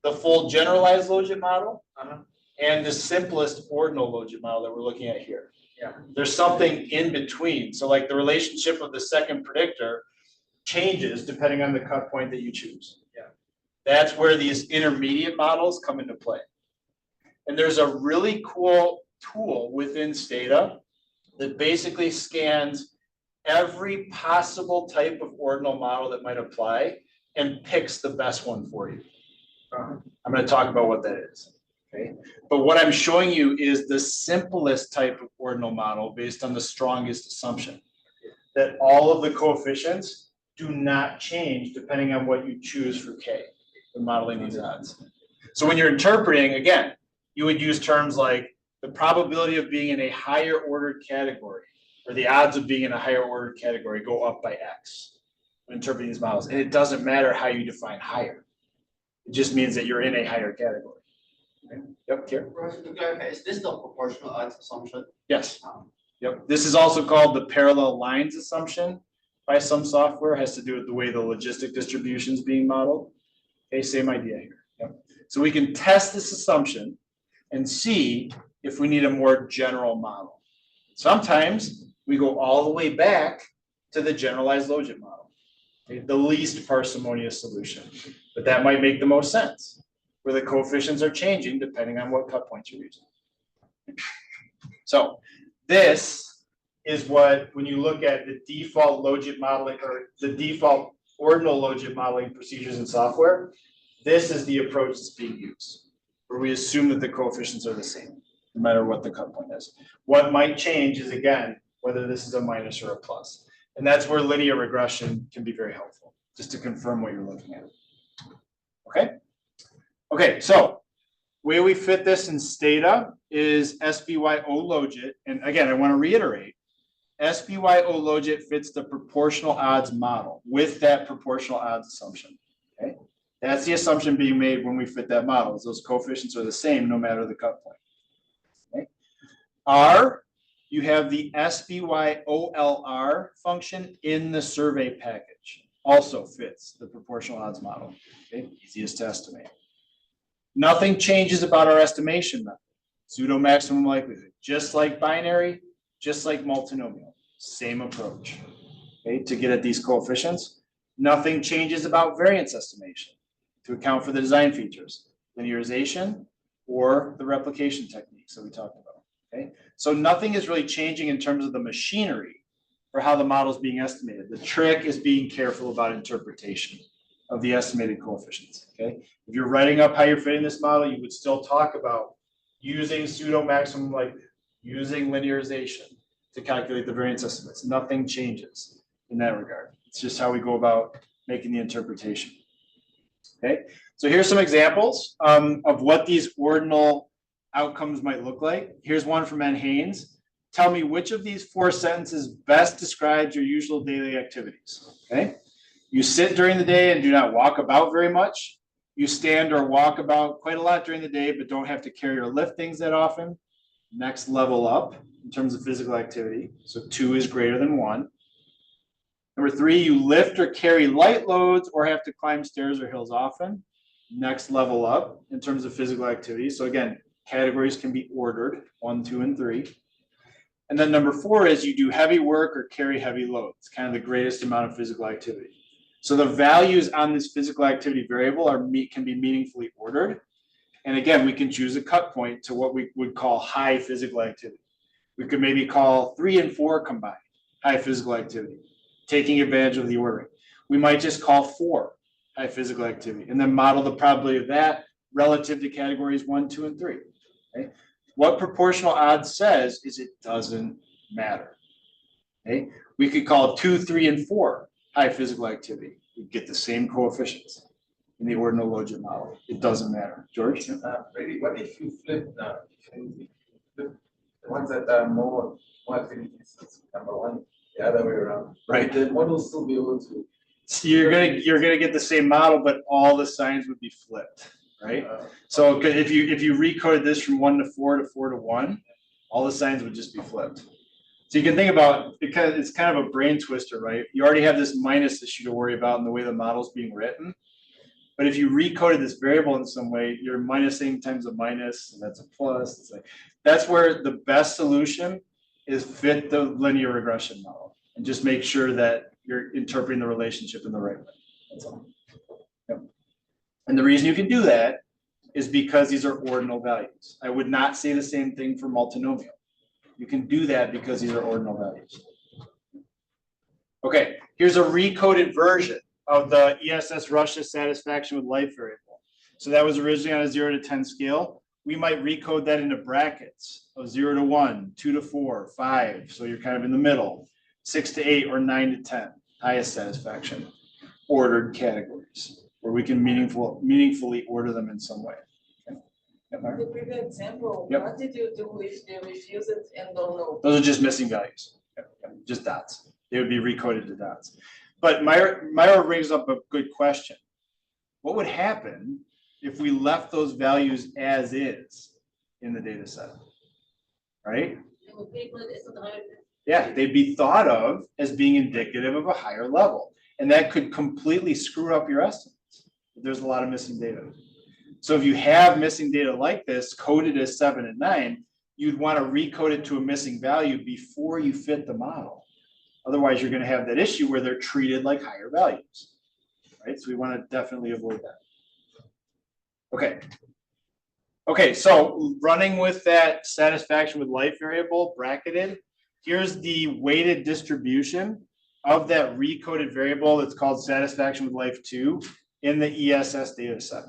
the full generalized logit model and the simplest ordinal logit model that we're looking at here. Yeah. There's something in between. So like the relationship of the second predictor changes depending on the cut point that you choose. Yeah. That's where these intermediate models come into play. And there's a really cool tool within Stata that basically scans every possible type of ordinal model that might apply and picks the best one for you. I'm going to talk about what that is. Okay. But what I'm showing you is the simplest type of ordinal model based on the strongest assumption that all of the coefficients do not change depending on what you choose for K, when modeling these odds. So when you're interpreting, again, you would use terms like the probability of being in a higher ordered category, or the odds of being in a higher ordered category go up by X when interpreting these models. And it doesn't matter how you define higher. It just means that you're in a higher category. Okay. Yep, Kieran. To clarify, is this the proportional odds assumption? Yes. Yep. This is also called the parallel lines assumption by some software. It has to do with the way the logistic distribution is being modeled. Okay, same idea here. Yep. So we can test this assumption and see if we need a more general model. Sometimes we go all the way back to the generalized logit model, okay, the least parsimonious solution, but that might make the most sense, where the coefficients are changing depending on what cut points you're using. So this is what, when you look at the default logit modeling or the default ordinal logit modeling procedures in software, this is the approach that's being used, where we assume that the coefficients are the same, no matter what the cut point is. What might change is, again, whether this is a minus or a plus. And that's where linear regression can be very helpful, just to confirm what you're looking at. Okay? Okay, so way we fit this in Stata is SBYO logit. And again, I want to reiterate, SBYO logit fits the proportional odds model with that proportional odds assumption. Okay? That's the assumption being made when we fit that model, is those coefficients are the same no matter the cut point. Okay? R, you have the SBYOLR function in the survey package. Also fits the proportional odds model. Okay? Easiest to estimate. Nothing changes about our estimation method. Pseudo maximum likelihood, just like binary, just like multinomial, same approach. Okay, to get at these coefficients. Nothing changes about variance estimation to account for the design features, linearization, or the replication techniques that we talked about. Okay, so nothing is really changing in terms of the machinery for how the model is being estimated. The trick is being careful about interpretation of the estimated coefficients. Okay, if you're writing up how you're fitting this model, you would still talk about using pseudo maximum likelihood, using linearization to calculate the variance estimates. Nothing changes in that regard. It's just how we go about making the interpretation. Okay, so here's some examples of what these ordinal outcomes might look like. Here's one from N. Haynes. Tell me which of these 4 sentences best describes your usual daily activities. Okay, You sit during the day and do not walk about very much. You stand or walk about quite a lot during the day, but don't have to carry or lift things that often. Next level up in terms of physical activity. So 2 is greater than 1. Number 3, you lift or carry light loads or have to climb stairs or hills often. Next level up in terms of physical activity. So again, categories can be ordered 1, 2, and 3. And then number 4 is you do heavy work or carry heavy loads, kind of the greatest amount of physical activity. So the values on this physical activity variable can be meaningfully ordered. And again, we can choose a cut point to what we would call high physical activity. We could maybe call 3 and 4 combined high physical activity, taking advantage of the ordering. We might just call 4 high physical activity and then model the probability of that relative to categories 1, 2, and 3. Okay? What proportional odds says is it doesn't matter. Okay? We could call 2, 3, and 4 high physical activity. We get the same coefficients in the ordinal logit model. It doesn't matter. George? Brady, what if you flip the ones that are more activities, number 1, the other way around? Right. The model will still be able to. So you're gonna get the same model, but all the signs would be flipped, right? So if you recoded this from 1 to 4 to 4 to 1, all the signs would just be flipped. So you can think about, because it's kind of a brain twister, right? You already have this minus issue to worry about in the way the model's being written. But if you recoded this variable in some way, you're minusing times a minus, and that's a plus. It's like, that's where the best solution is fit the linear regression model and just make sure that you're interpreting the relationship in the right way. That's all. Yep. And the reason you can do that is because these are ordinal values. I would not say the same thing for multinomial. You can do that because these are ordinal values. Okay, here's a recoded version of the ESS Russia satisfaction with life variable. So that was originally on a 0 to 10 scale. We might recode that into brackets of 0 to 1, 2 to 4, 5. So you're kind of in the middle, 6 to 8, or 9 to 10, highest satisfaction, ordered categories, where we can meaningfully order them in some way. Okay. Yep, The previous example, Yep. what did you do with the refused and don't know? Those are just missing values, just dots. They would be recoded to dots. But Myra brings up a good question. What would happen if we left those values as is in the data set? Right? Yeah, they'd be thought of as being indicative of a higher level. And that could completely screw up your estimates. There's a lot of missing data. So if you have missing data like this, coded as 7 and 9, you'd want to recode it to a missing value before you fit the model. Otherwise, you're going to have that issue where they're treated like higher values, right? So we want to definitely avoid that. Okay. Okay, so running with that satisfaction with life variable bracketed, here's the weighted distribution of that recoded variable that's called satisfaction with life 2 in the ESS data set.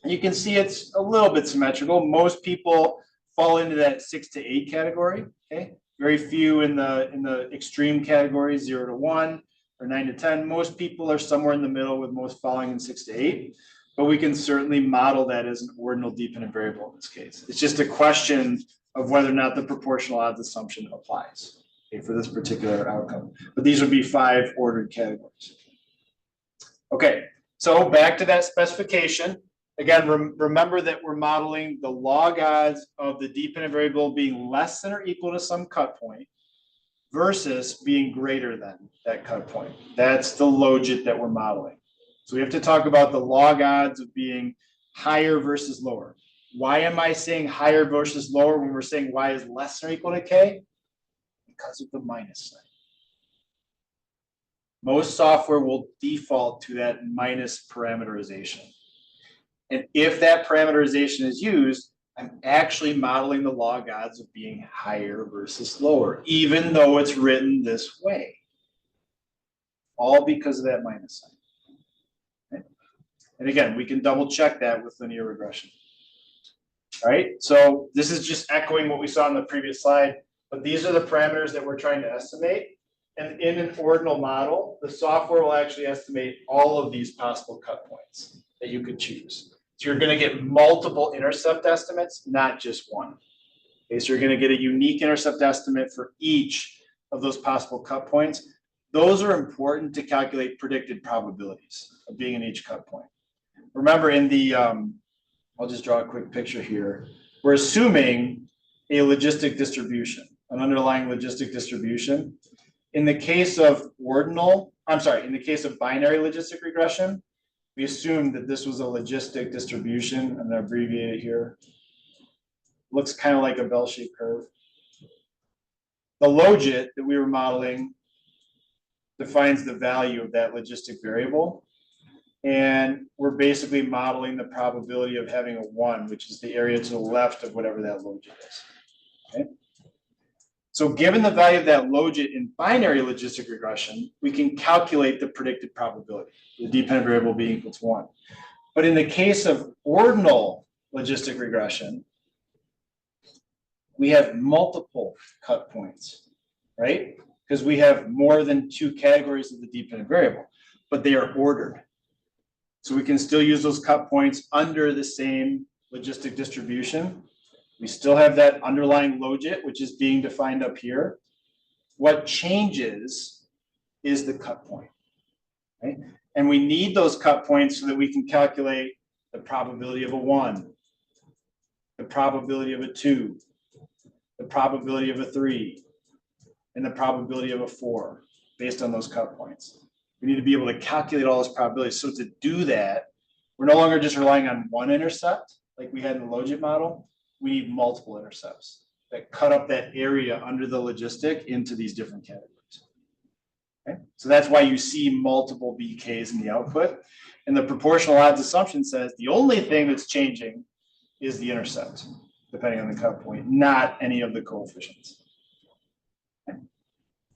And you can see it's a little bit symmetrical. Most people fall into that 6 to 8 category, okay? Very few in the extreme categories, 0 to 1 or 9 to 10. Most people are somewhere in the middle, with most falling in 6 to 8. But we can certainly model that as an ordinal dependent variable in this case. It's just a question of whether or not the proportional odds assumption applies, okay, for this particular outcome. But these would be 5 ordered categories. Okay, so back to that specification. Again, remember that we're modeling the log odds of the dependent variable being less than or equal to some cut point versus being greater than that cut point. That's the logit that we're modeling. So we have to talk about the log odds of being higher versus lower. Why am I saying higher versus lower when we're saying y is less than or equal to k? Because of the minus sign. Most software will default to that minus parameterization. And if that parameterization is used, I'm actually modeling the log odds of being higher versus lower, even though it's written this way. All because of that minus sign. Okay? And again, we can double check that with linear regression. All right, so this is just echoing what we saw in the previous slide, but these are the parameters that we're trying to estimate. And in an ordinal model, the software will actually estimate all of these possible cut points that you could choose. So you're going to get multiple intercept estimates, not just one. Okay, so you're going to get a unique intercept estimate for each of those possible cut points those are important to calculate predicted probabilities of being in each cut point. Remember in the, I'll just draw a quick picture here. We're assuming a logistic distribution, an underlying logistic distribution. In the case of ordinal, in the case of binary logistic regression, we assumed that this was a logistic distribution. I'm going to abbreviate it here. Looks kind of like a bell-shaped curve. The logit that we were modeling defines the value of that logistic variable. And we're basically modeling the probability of having a 1, which is the area to the left of whatever that logit is. Okay? So given the value of that logit in binary logistic regression, we can calculate the predicted probability, the dependent variable being equal to 1. But in the case of ordinal logistic regression, we have multiple cut points, right? Because we have more than 2 categories of the dependent variable, but they are ordered. So we can still use those cut points under the same logistic distribution. We still have that underlying logit, which is being defined up here. What changes is the cut point, right? And we need those cut points so that we can calculate the probability of a 1, the probability of a 2, the probability of a 3, and the probability of a 4 based on those cut points. We need to be able to calculate all those probabilities. So to do that, we're no longer just relying on one intercept like we had in the logit model. We need multiple intercepts that cut up that area under the logistic into these different categories. Okay? So that's why you see multiple BKs in the output. And the proportional odds assumption says the only thing that's changing is the intercept, depending on the cut point, not any of the coefficients. Okay?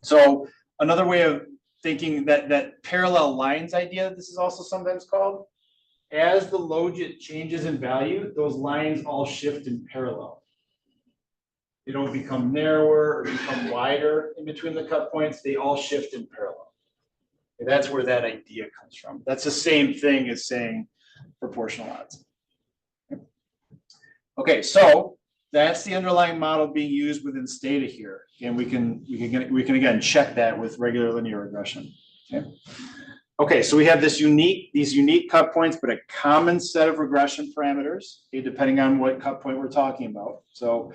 So another way of thinking that parallel lines idea, this is also sometimes called, as the logit changes in value, those lines all shift in parallel. They don't become narrower or become wider in between the cut points, they all shift in parallel. And that's where that idea comes from. That's the same thing as saying proportional odds. Okay, so that's the underlying model being used within Stata here. And we can again check that with regular linear regression. Okay, so we have these unique cut points, but a common set of regression parameters, okay, depending on what cut point we're talking about. So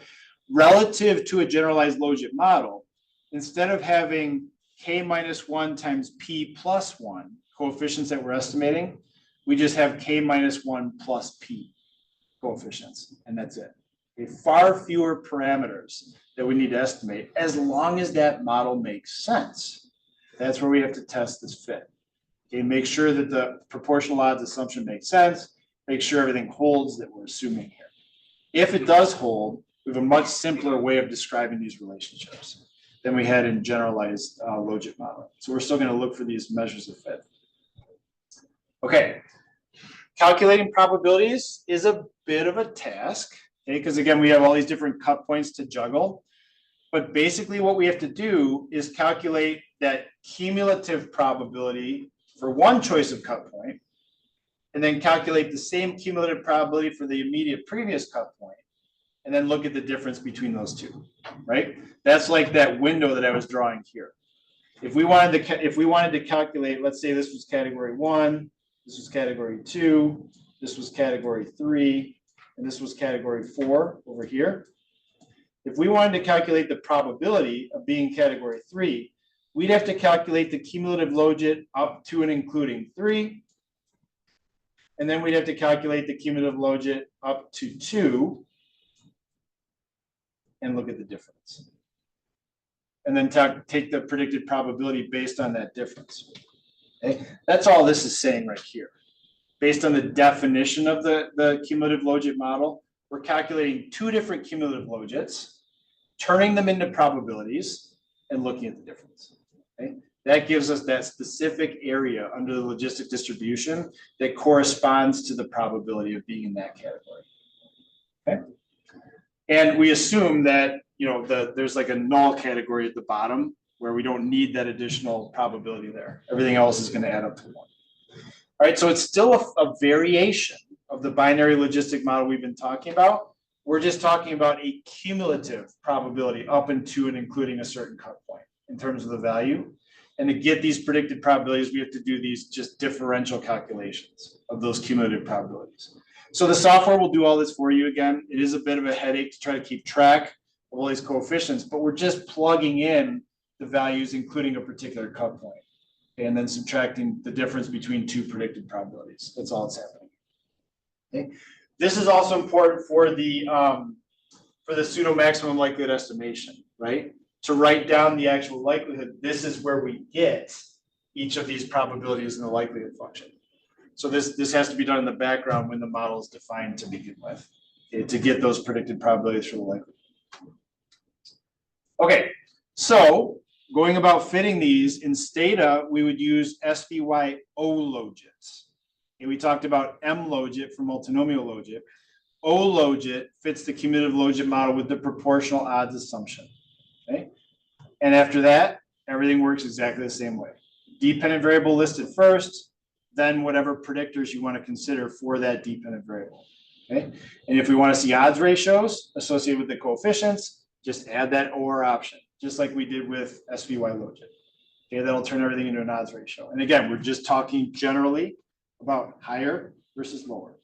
relative to a generalized logit model, instead of having k-1 times p plus 1 coefficients that we're estimating, we just have k-1 plus p coefficients, and that's it. Okay, far fewer parameters that we need to estimate, as long as that model makes sense. That's where we have to test this fit. Okay, make sure that the proportional odds assumption makes sense, make sure everything holds that we're assuming here. If it does hold, we have a much simpler way of describing these relationships than we had in generalized logit modeling. So we're still going to look for these measures of fit. Okay, calculating probabilities is a bit of a task, okay, because again, we have all these different cut points to juggle. But basically what we have to do is calculate that cumulative probability for one choice of cut point, and then calculate the same cumulative probability for the immediate previous cut point, and then look at the difference between those two, right? That's like that window that I was drawing here. If we wanted to calculate, let's say this was category 1, this was category 2, this was category 3, and this was category 4 over here. If we wanted to calculate the probability of being category 3, we'd have to calculate the cumulative logit up to and including 3. And then we'd have to calculate the cumulative logit up to 2 and look at the difference. And then take the predicted probability based on that difference. Okay? That's all this is saying right here. Based on the definition of the cumulative logit model, we're calculating 2 different cumulative logits, turning them into probabilities, and looking at the difference. Okay? That gives us that specific area under the logistic distribution that corresponds to the probability of being in that category. Okay? And we assume that there's like a null category at the bottom where we don't need that additional probability there. Everything else is going to add up to 1. All right, so it's still a variation of the binary logistic model we've been talking about. We're just talking about a cumulative probability up into and including a certain cut point in terms of the value. And to get these predicted probabilities, we have to do these just differential calculations of those cumulative probabilities. So the software will do all this for you again. It is a bit of a headache to try to keep track of all these coefficients, but we're just plugging in the values, including a particular cut point, and then subtracting the difference between two predicted probabilities. That's all that's happening. Okay. This is also important for the pseudo maximum likelihood estimation, right? To write down the actual likelihood, this is where we get each of these probabilities in the likelihood function. So this has to be done in the background when the model is defined to begin with, okay, to get those predicted probabilities for the likelihood. Okay, so going about fitting these in Stata, we would use SVY O-logits. Okay, we talked M logit for multinomial logit. O-logit fits the cumulative logit model with the proportional odds assumption. Okay, and after that, everything works exactly the same way. Dependent variable listed first, then whatever predictors you want to consider for that dependent variable. Okay, and if we want to see odds ratios associated with the coefficients, just add that OR option, just like we did with SVY logit. Okay, that'll turn everything into an odds ratio. And again, we're just talking generally about higher versus lower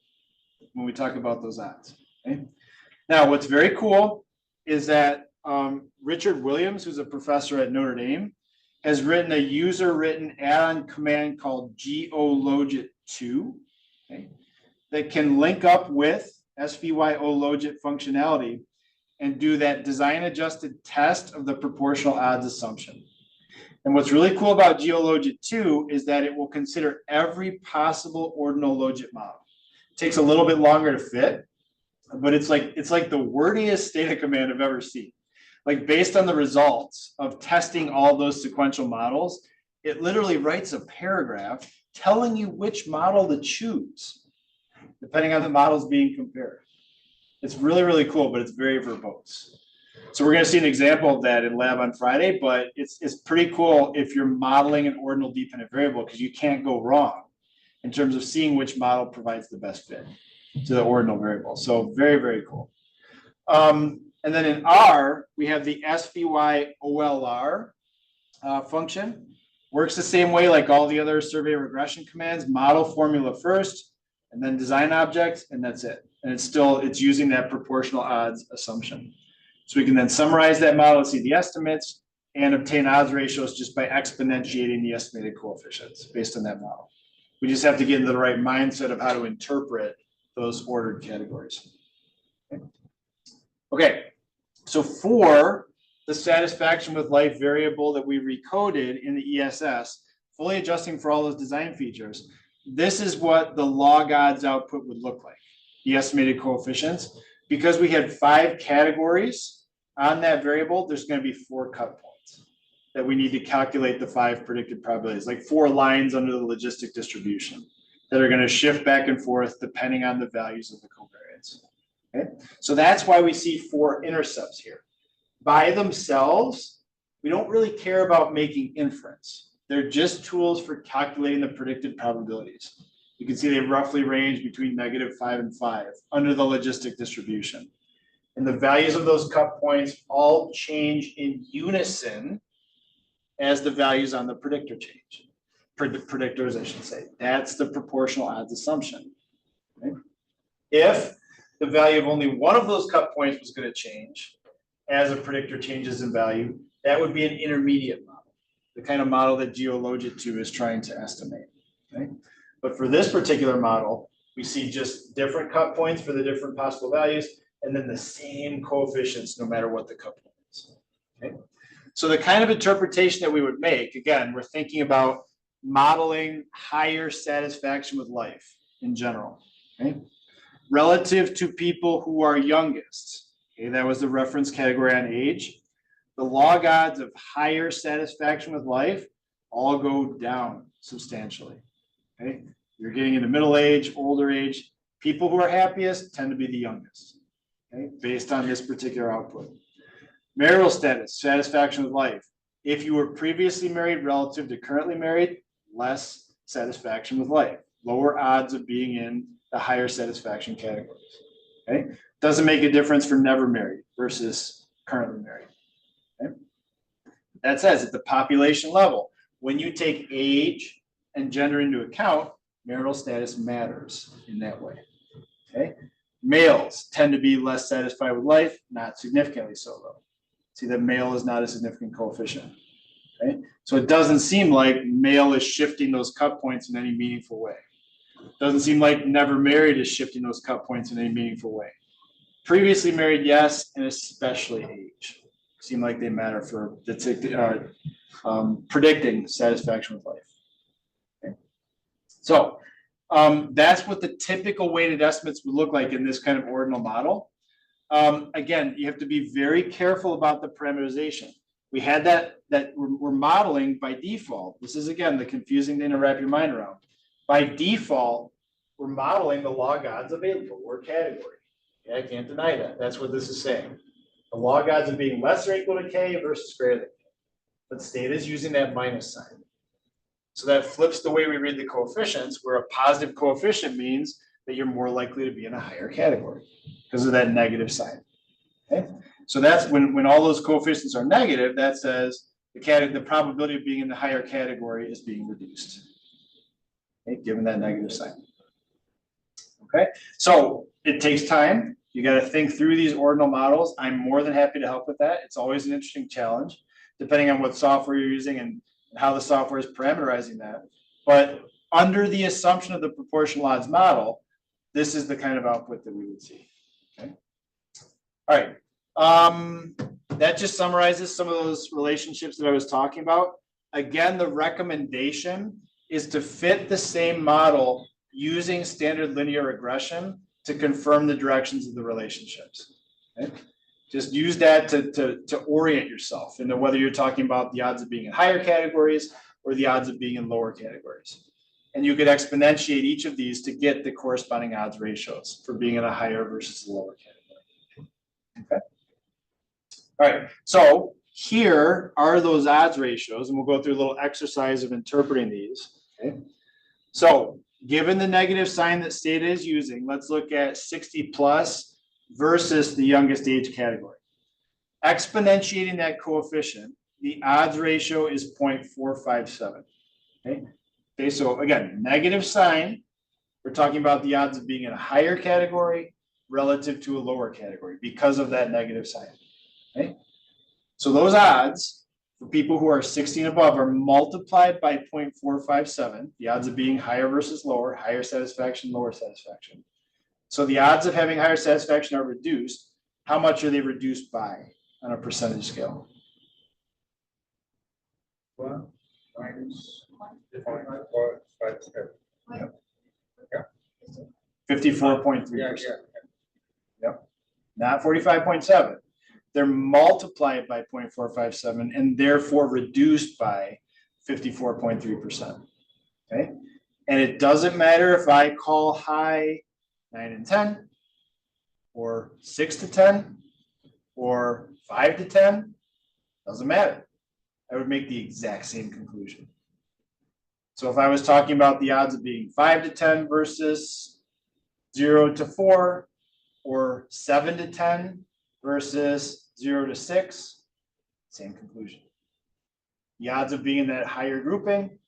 when we talk about those odds. Okay, now what's very cool is that Richard Williams, who's a professor at Notre Dame, has written a user-written add-on command called GOLogit2, okay, that can link up with SVY O-logit functionality and do that design-adjusted test of the proportional odds assumption. And what's really cool about GOLogit2 is that it will consider every possible ordinal logit model. It takes a little bit longer to fit, but it's like the wordiest Stata command I've ever seen. Like based on the results of testing all those sequential models, it literally writes a paragraph telling you which model to choose, depending on the models being compared. It's really, really cool, but it's very verbose. So we're going to see an example of that in lab on Friday, but it's pretty cool if you're modeling an ordinal dependent variable, because you can't go wrong in terms of seeing which model provides the best fit to the ordinal variable. So very, very cool. And then in R, we have the SVY OLR function. Works the same way like all the other survey regression commands, model formula first, and then design objects, and that's it. And it's using that proportional odds assumption. So we can then summarize that model, see the estimates, and obtain odds ratios just by exponentiating the estimated coefficients based on that model. We just have to get into the right mindset of how to interpret those ordered categories. Okay, so for the satisfaction with life variable that we recoded in the ESS, fully adjusting for all those design features, this is what the log odds output would look like, the estimated coefficients. Because we had 5 categories on that variable, there's going to be 4 cut points that we need to calculate the 5 predicted probabilities, like 4 lines under the logistic distribution that are going to shift back and forth depending on the values of the covariance. Okay, so that's why we see 4 intercepts here. By themselves, we don't really care about making inference. They're just tools for calculating the predicted probabilities. You can see they roughly range between -5 and 5 under the logistic distribution. And the values of those cut points all change in unison as the values on the predictor change. Predictors, I should say. That's the proportional odds assumption. Okay? If the value of only one of those cut points was going to change as a predictor changes in value, that would be an intermediate model, the kind of model that GOLogit2 is trying to estimate. Okay? But for this particular model, we see just different cut points for the different possible values, and then the same coefficients no matter what the cut point is. Okay? So the kind of interpretation that we would make, again, we're thinking about modeling higher satisfaction with life in general. Okay? Relative to people who are youngest. Okay, that was the reference category on age. The log odds of higher satisfaction with life all go down substantially. Okay, you're getting into middle age, older age. People who are happiest tend to be the youngest. Okay, based on this particular output. Marital status, satisfaction with life. If you were previously married relative to currently married, less satisfaction with life. Lower odds of being in the higher satisfaction categories. Okay, doesn't make a difference for never married versus currently married. Okay? That says at the population level, when you take age and gender into account, marital status matters in that way. Okay. Males tend to be less satisfied with life, not significantly so though. See that male is not a significant coefficient. Okay. So it doesn't seem like male is shifting those cut points in any meaningful way. Doesn't seem like never married is shifting those cut points in any meaningful way. Previously married, yes, and especially age. Seem like they matter for predicting satisfaction with life. Okay. So that's what the typical weighted estimates would look like in this kind of ordinal model. Again, you have to be very careful about the parameterization. We had that we're modeling by default. This is, again, the confusing thing to wrap your mind around. By default, we're modeling the log odds available, or category. Okay, I can't deny that. That's what this is saying. The log odds of being less or equal to K versus greater than K. But state is using that minus sign. So that flips the way we read the coefficients, where a positive coefficient means that you're more likely to be in a higher category because of that negative sign. Okay? So that's when all those coefficients are negative, that says the probability of being in the higher category is being reduced. Okay, given that negative sign. Okay, so it takes time. You got to think through these ordinal models. I'm more than happy to help with that. It's always an interesting challenge, depending on what software you're using and how the software is parameterizing that. But under the assumption of the proportional odds model, this is the kind of output that we would see. Okay. All right. That just summarizes some of those relationships that I was talking about. Again, the recommendation is to fit the same model using standard linear regression to confirm the directions of the relationships. Okay? Just use that to orient yourself into whether you're talking about the odds of being in higher categories or the odds of being in lower categories. And you could exponentiate each of these to get the corresponding odds ratios for being in a higher versus a lower category. Okay. All right. So here are those odds ratios, and we'll go through a little exercise of interpreting these. Okay. So given the negative sign that Stata is using, let's look at 60 plus versus the youngest age category. Exponentiating that coefficient, the odds ratio is 0.457. Okay. Okay, so again, negative sign, we're talking about the odds of being in a higher category relative to a lower category because of that negative sign. Okay. So those odds for people who are 60 and above are multiplied by 0.457, the odds of being higher versus lower, higher satisfaction, lower satisfaction. So the odds of having higher satisfaction are reduced. How much are they reduced by on a percentage scale? 1 minus 0.457. Yeah. 54.3%. Yep. Not 45.7. They're multiplied by 0.457 and therefore reduced by 54.3%. Okay. And it doesn't matter if I call high 9 and 10 or 6 to 10 or 5 to 10, doesn't matter. I would make the exact same conclusion. So if I was talking about the odds of being 5 to 10 versus 0 to 4 or 7 to 10 versus 0 to 6, same conclusion. The odds of being in that higher grouping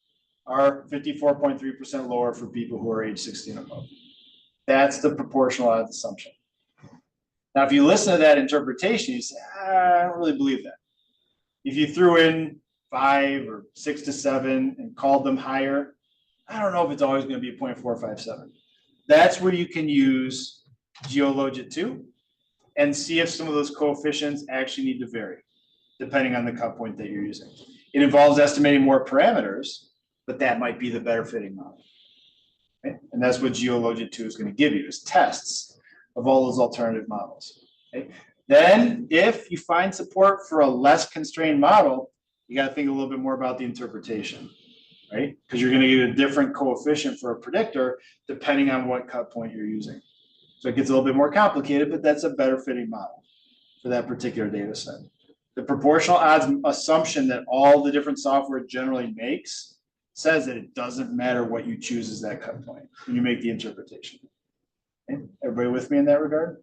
are 54.3% lower for people who are age 60 and above. That's the proportional odds assumption. Now, if you listen to that interpretation, you say, I don't really believe that. If you threw in 5 or 6 to 7 and called them higher, I don't know if it's always going to be 0.457. That's where you can use GeoLogit 2 and see if some of those coefficients actually need to vary, depending on the cut point that you're using. It involves estimating more parameters, but that might be the better fitting model. Okay? And that's what GeoLogit 2 is going to give you, is tests of all those alternative models. Okay? Then, if you find support for a less constrained model, you got to think a little bit more about the interpretation, right? Because you're going to get a different coefficient for a predictor depending on what cut point you're using. So it gets a little bit more complicated, but that's a better fitting model for that particular data set. The proportional odds assumption that all the different software generally makes says that it doesn't matter what you choose as that cut point when you make the interpretation. Okay? Everybody with me in that regard?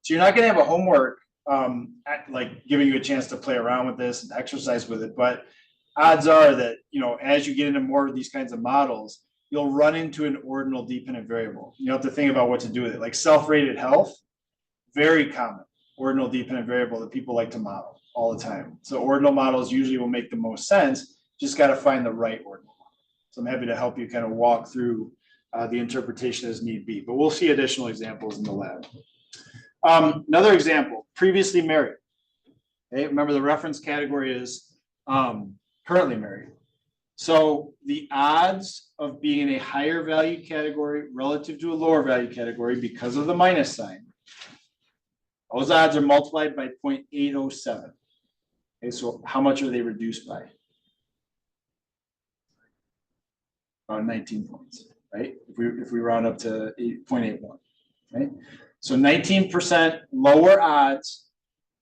So you're not going to have a homework like giving you a chance to play around with this and exercise with it, but odds are that, as you get into more of these kinds of models, you'll run into an ordinal dependent variable. You have to think about what to do with it. Like self-rated health, very common ordinal dependent variable that people like to model all the time. So ordinal models usually will make the most sense. Just got to find the right ordinal model. So I'm happy to help you kind of walk through the interpretation as need be, but we'll see additional examples in the lab. Another example, previously married. Okay, remember the reference category is currently married. So the odds of being in a higher value category relative to a lower value category because of the minus sign, those odds are multiplied by 0.807. Okay, so how much are they reduced by? About 19 points, right? If we round up to 0.81, right? So 19% lower odds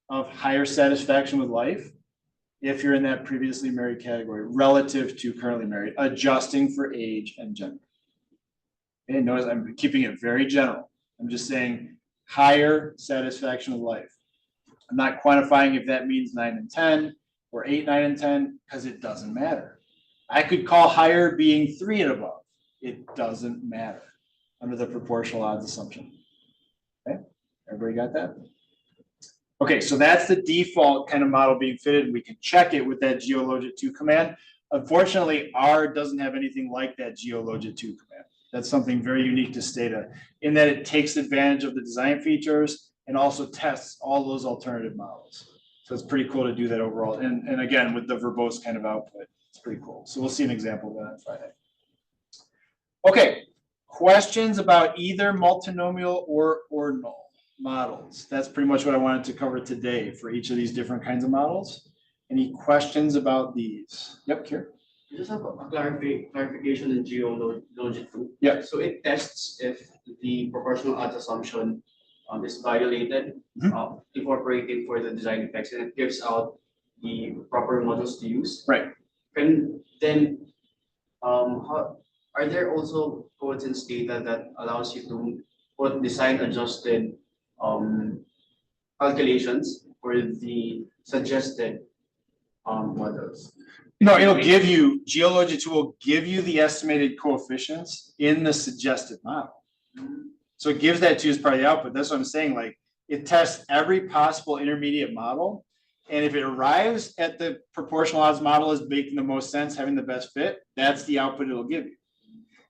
of higher satisfaction with life if you're in that previously married category relative to currently married, adjusting for age and gender. Okay, notice I'm keeping it very general. I'm just saying higher satisfaction with life. I'm not quantifying if that means 9 and 10 or 8, 9, and 10, because it doesn't matter. I could call higher being 3 and above. It doesn't matter under the proportional odds assumption. Okay, everybody got that? Okay, so that's the default kind of model being fitted. We can check it with that geologit2 command. Unfortunately, R doesn't have anything like that geologit2 command. That's something very unique to Stata in that it takes advantage of the design features and also tests all those alternative models. So it's pretty cool to do that overall. And again, with the verbose kind of output, it's pretty cool. So we'll see an example of that on Friday. Okay, questions about either multinomial or ordinal models? That's pretty much what I wanted to cover today for each of these different kinds of models. Any questions about these? Yep, Kier. I just have a clarification in geologit2. Yeah. So it tests if the proportional odds assumption is violated, incorporated for the design effects, and it gives out the proper models to use. Right. And then, are there also coincidence data that allows you to put design adjusted calculations for the suggested models? No, it'll give you, geologit2 will give you the estimated coefficients in the suggested model. So it gives that to you as part of the output. That's what I'm saying. Like it tests every possible intermediate model. And if it arrives at the proportional odds model as making the most sense, having the best fit, that's the output it'll give you.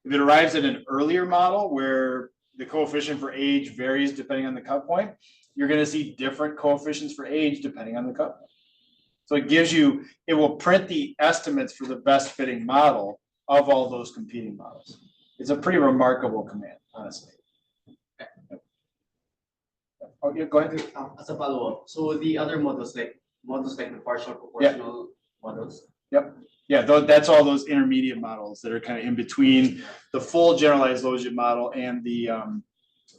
If it arrives at an earlier model where the coefficient for age varies depending on the cut point, you're going to see different coefficients for age depending on the cut point. So it gives you, it will print the estimates for the best fitting model of all those competing models. It's a pretty remarkable command, honestly. Oh, yeah, go ahead. As a follow-up, so the other models like the partial proportional models. Yep. Yeah, that's all those intermediate models that are kind of in between the full generalized logit model and the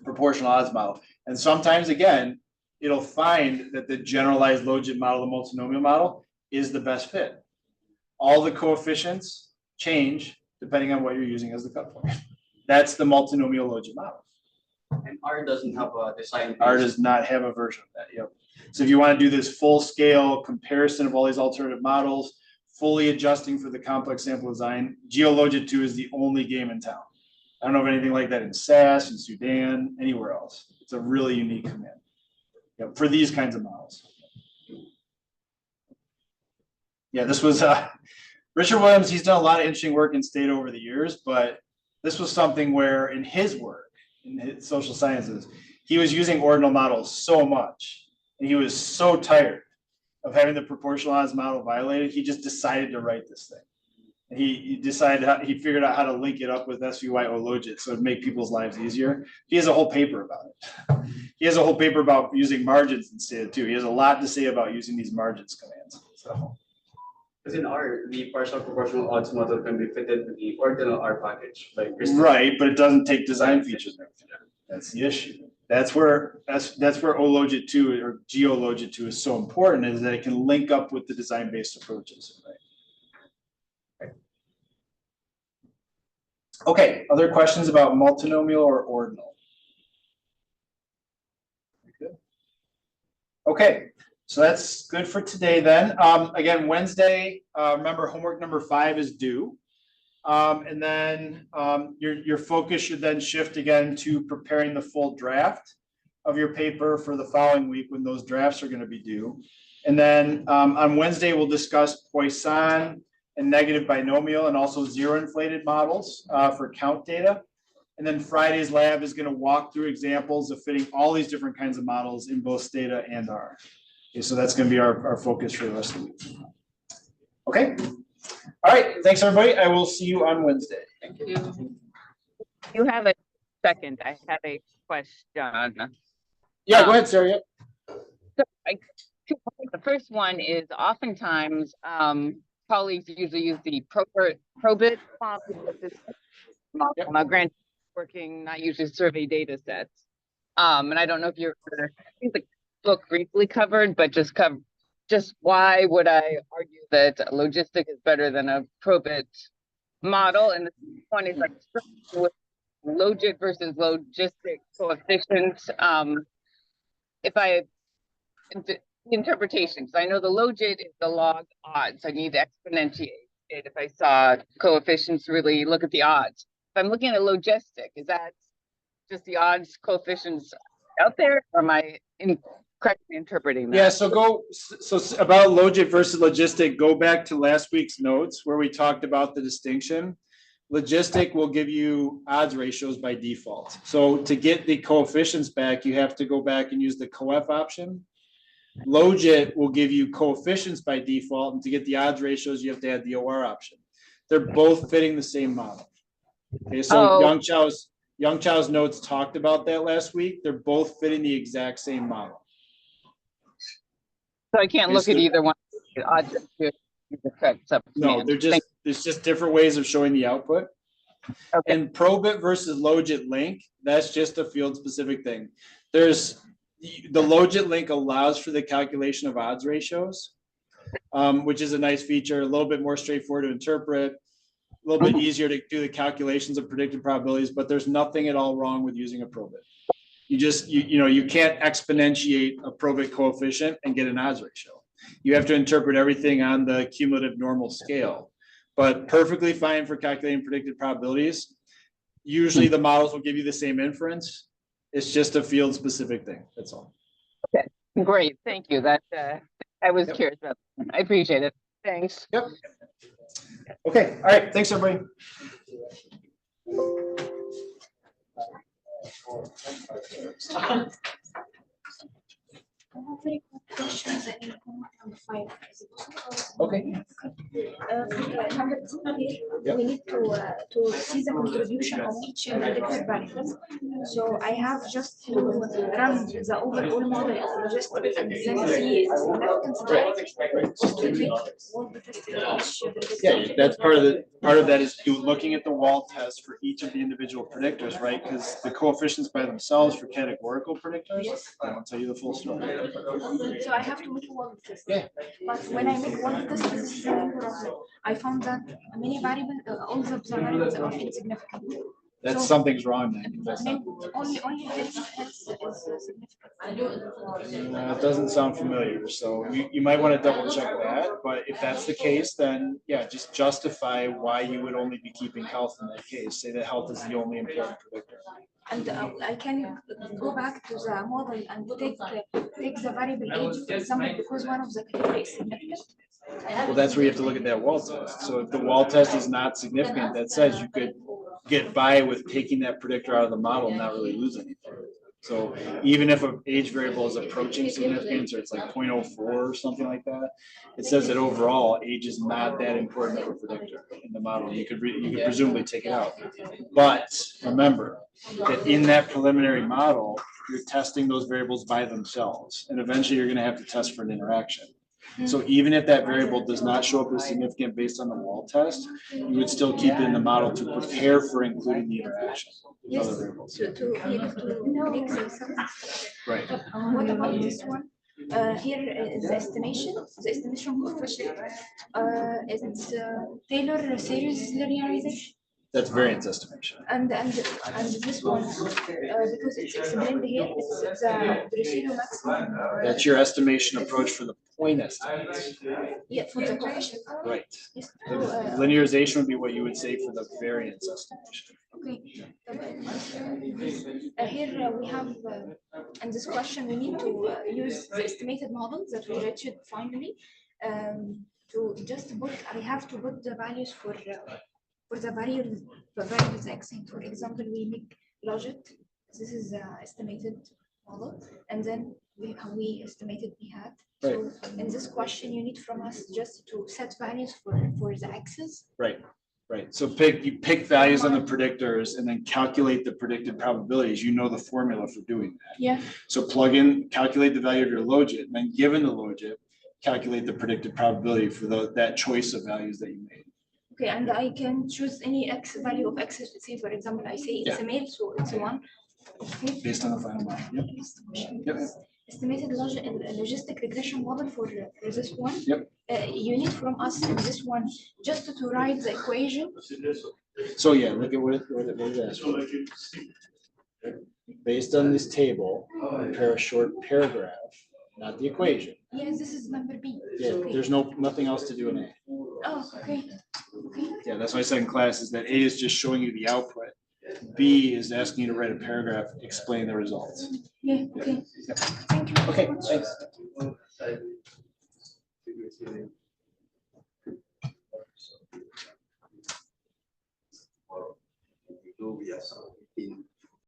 proportional odds model. And sometimes, again, it'll find that the generalized logit model, the multinomial model, is the best fit. All the coefficients change depending on what you're using as the cut point. That's the multinomial logit model. And R doesn't have a design. R does not have a version of that. Yep. So if you want to do this full scale comparison of all these alternative models, fully adjusting for the complex sample design, geologit2 is the only game in town. I don't know of anything like that in SAS, in Sudan, anywhere else. It's a really unique command. Yep, for these kinds of models. Yeah, this was Richard Williams. He's done a lot of interesting work in Stata over the years, but this was something where in his work, in his social sciences, he was using ordinal models so much, and he was so tired of having the proportional odds model violated, he just decided to write this thing. And he decided, he figured out how to link it up with SVY logit so it'd make people's lives easier. He has a whole paper about it. He has a whole paper about using margins in Stata too. He has a lot to say about using these margins commands. So, because in R, the partial proportional odds model can be fitted with the ordinal R package. Like right, but it doesn't take design features. That's the issue. That's where ologit2 or geologit2 is so important, is that it can link up with the design-based approaches. Right? Okay, other questions about multinomial or ordinal? Good. Okay, So that's good for today then. Again, Wednesday, remember homework number 5 is due. And then your focus should then shift again to preparing the full draft of your paper for the following week when those drafts are going to be due. And then on Wednesday, we'll discuss Poisson and negative binomial and also zero inflated models for count data. And then Friday's lab is going to walk through examples of fitting all these different kinds of models in both Stata and R. Okay, so that's going to be our focus for the rest of the week. Okay. All right. Thanks, everybody. I will see you on Wednesday. Thank you. You have a second. I have a question. Yeah, go ahead, Sarah. Yep. So the first one is oftentimes colleagues usually use the probit model. Yep. Now, granted, working not usually survey data sets. And I don't know if you're, I think the book briefly covered, but just why would I argue that Logistic is better than a probit model? And the one is like with logit versus logistic coefficients. If I interpretation, because I know the logit is the log odds, I need to exponentiate it if I saw coefficients really look at the odds. If I'm looking at a logistic, is that just the odds coefficients out there, or am I correctly interpreting that? Yeah, so about logit versus logistic, go back to last week's notes where we talked about the distinction. Logistic will give you odds ratios by default. So to get the coefficients back, you have to go back and use the coef option. Logit will give you coefficients by default, and to get the odds ratios, you have to add the OR option. They're both fitting the same model. Okay, so Young Chao's notes talked about that last week. They're both fitting the exact same model. So I can't look at either one. Odds no, there's just different ways of showing the output. Okay. And probit versus logit link, that's just a field specific thing. There's the logit link allows for the calculation of odds ratios, which is a nice feature, a little bit more straightforward to interpret, a little bit easier to do the calculations of predicted probabilities, but there's nothing at all wrong with using a probit. You just, you can't exponentiate a probit coefficient and get an odds ratio. You have to interpret everything on the cumulative normal scale, but perfectly fine for calculating predicted probabilities. Usually the models will give you the same inference. It's just a field specific thing. That's all. Okay, great. Thank you. That I was curious about. I appreciate it. Thanks. Yep. Okay. All right. Thanks, everybody. Okay. We need to see the contribution of each predicted variable. So I have just to run the overall model of logistics and then see its significance. Yeah, that's part of that is looking at the wall test for each of the individual predictors, right? Because the coefficients by themselves for categorical predictors, I won't tell you the full story. So I have to make one test. Yeah. But when I make one test, this is the problem. I found that many variables, all the variables are insignificant. That's something's wrong then. That's not, only this is significant. it doesn't sound familiar, so you might want to double check that. But if that's the case, then yeah, just justify why you would only be keeping health in that case. Say that health is the only important predictor. And I can go back to the model and take the variable age, for example, because one of the criteria is significant. Well, that's where you have to look at that wall test. So if the wall test is not significant, that says you could get by with taking that predictor out of the model and not really lose anything. So even if an age variable is approaching significance, or it's like 0.04 or something like that, it says that overall age is not that important of a predictor in the model. You could presumably take it out. But remember that in that preliminary model, you're testing those variables by themselves, and eventually you're going to have to test for an interaction. So even if that variable does not show up as significant based on the wall test, you would still keep it in the model to prepare for including the interaction with other variables. To be able to make sense. Right. What about this one? Here is the estimation coefficient. It's Taylor series linearization. That's variance estimation. And this one, because it's explained here, it's the ratio maximum. That's your estimation approach for the point estimate. Yeah, for the correction. Right. Yes. The linearization would be what you would say for the variance estimation. Okay. Here we have, in this question, we need to use the estimated model that we reached finally. To just put, I have to put the values for the variables x. For example, we make logit. This is the estimated model, and then we estimated we had. So in this question, you need from us just to set values for the x's. Right. Right. So you pick values on the predictors and then calculate the predicted probabilities. You know the formula for doing that. Yeah. So plug in, calculate the value of your logit, and then given the logit, calculate the predicted probability for that choice of values that you made. Okay, and I can choose any x value of x. Say, for example, I say it's a male, so it's a 1. Okay. Based on the final model. Yep. Yep. Estimated logistic regression model for this one. Yep. You need from us in this one just to write the equation. So yeah, look at what it asks for. Based on this table, prepare a short paragraph, not the equation. Yes, this is number B. Yeah, Okay. there's nothing else to do in A. Oh, okay. Okay. Yeah, that's why I said in class is that A is just showing you the output. B is asking you to write a paragraph, explain the results. Yeah, okay. Yep. Thank you. Okay, thanks. We have some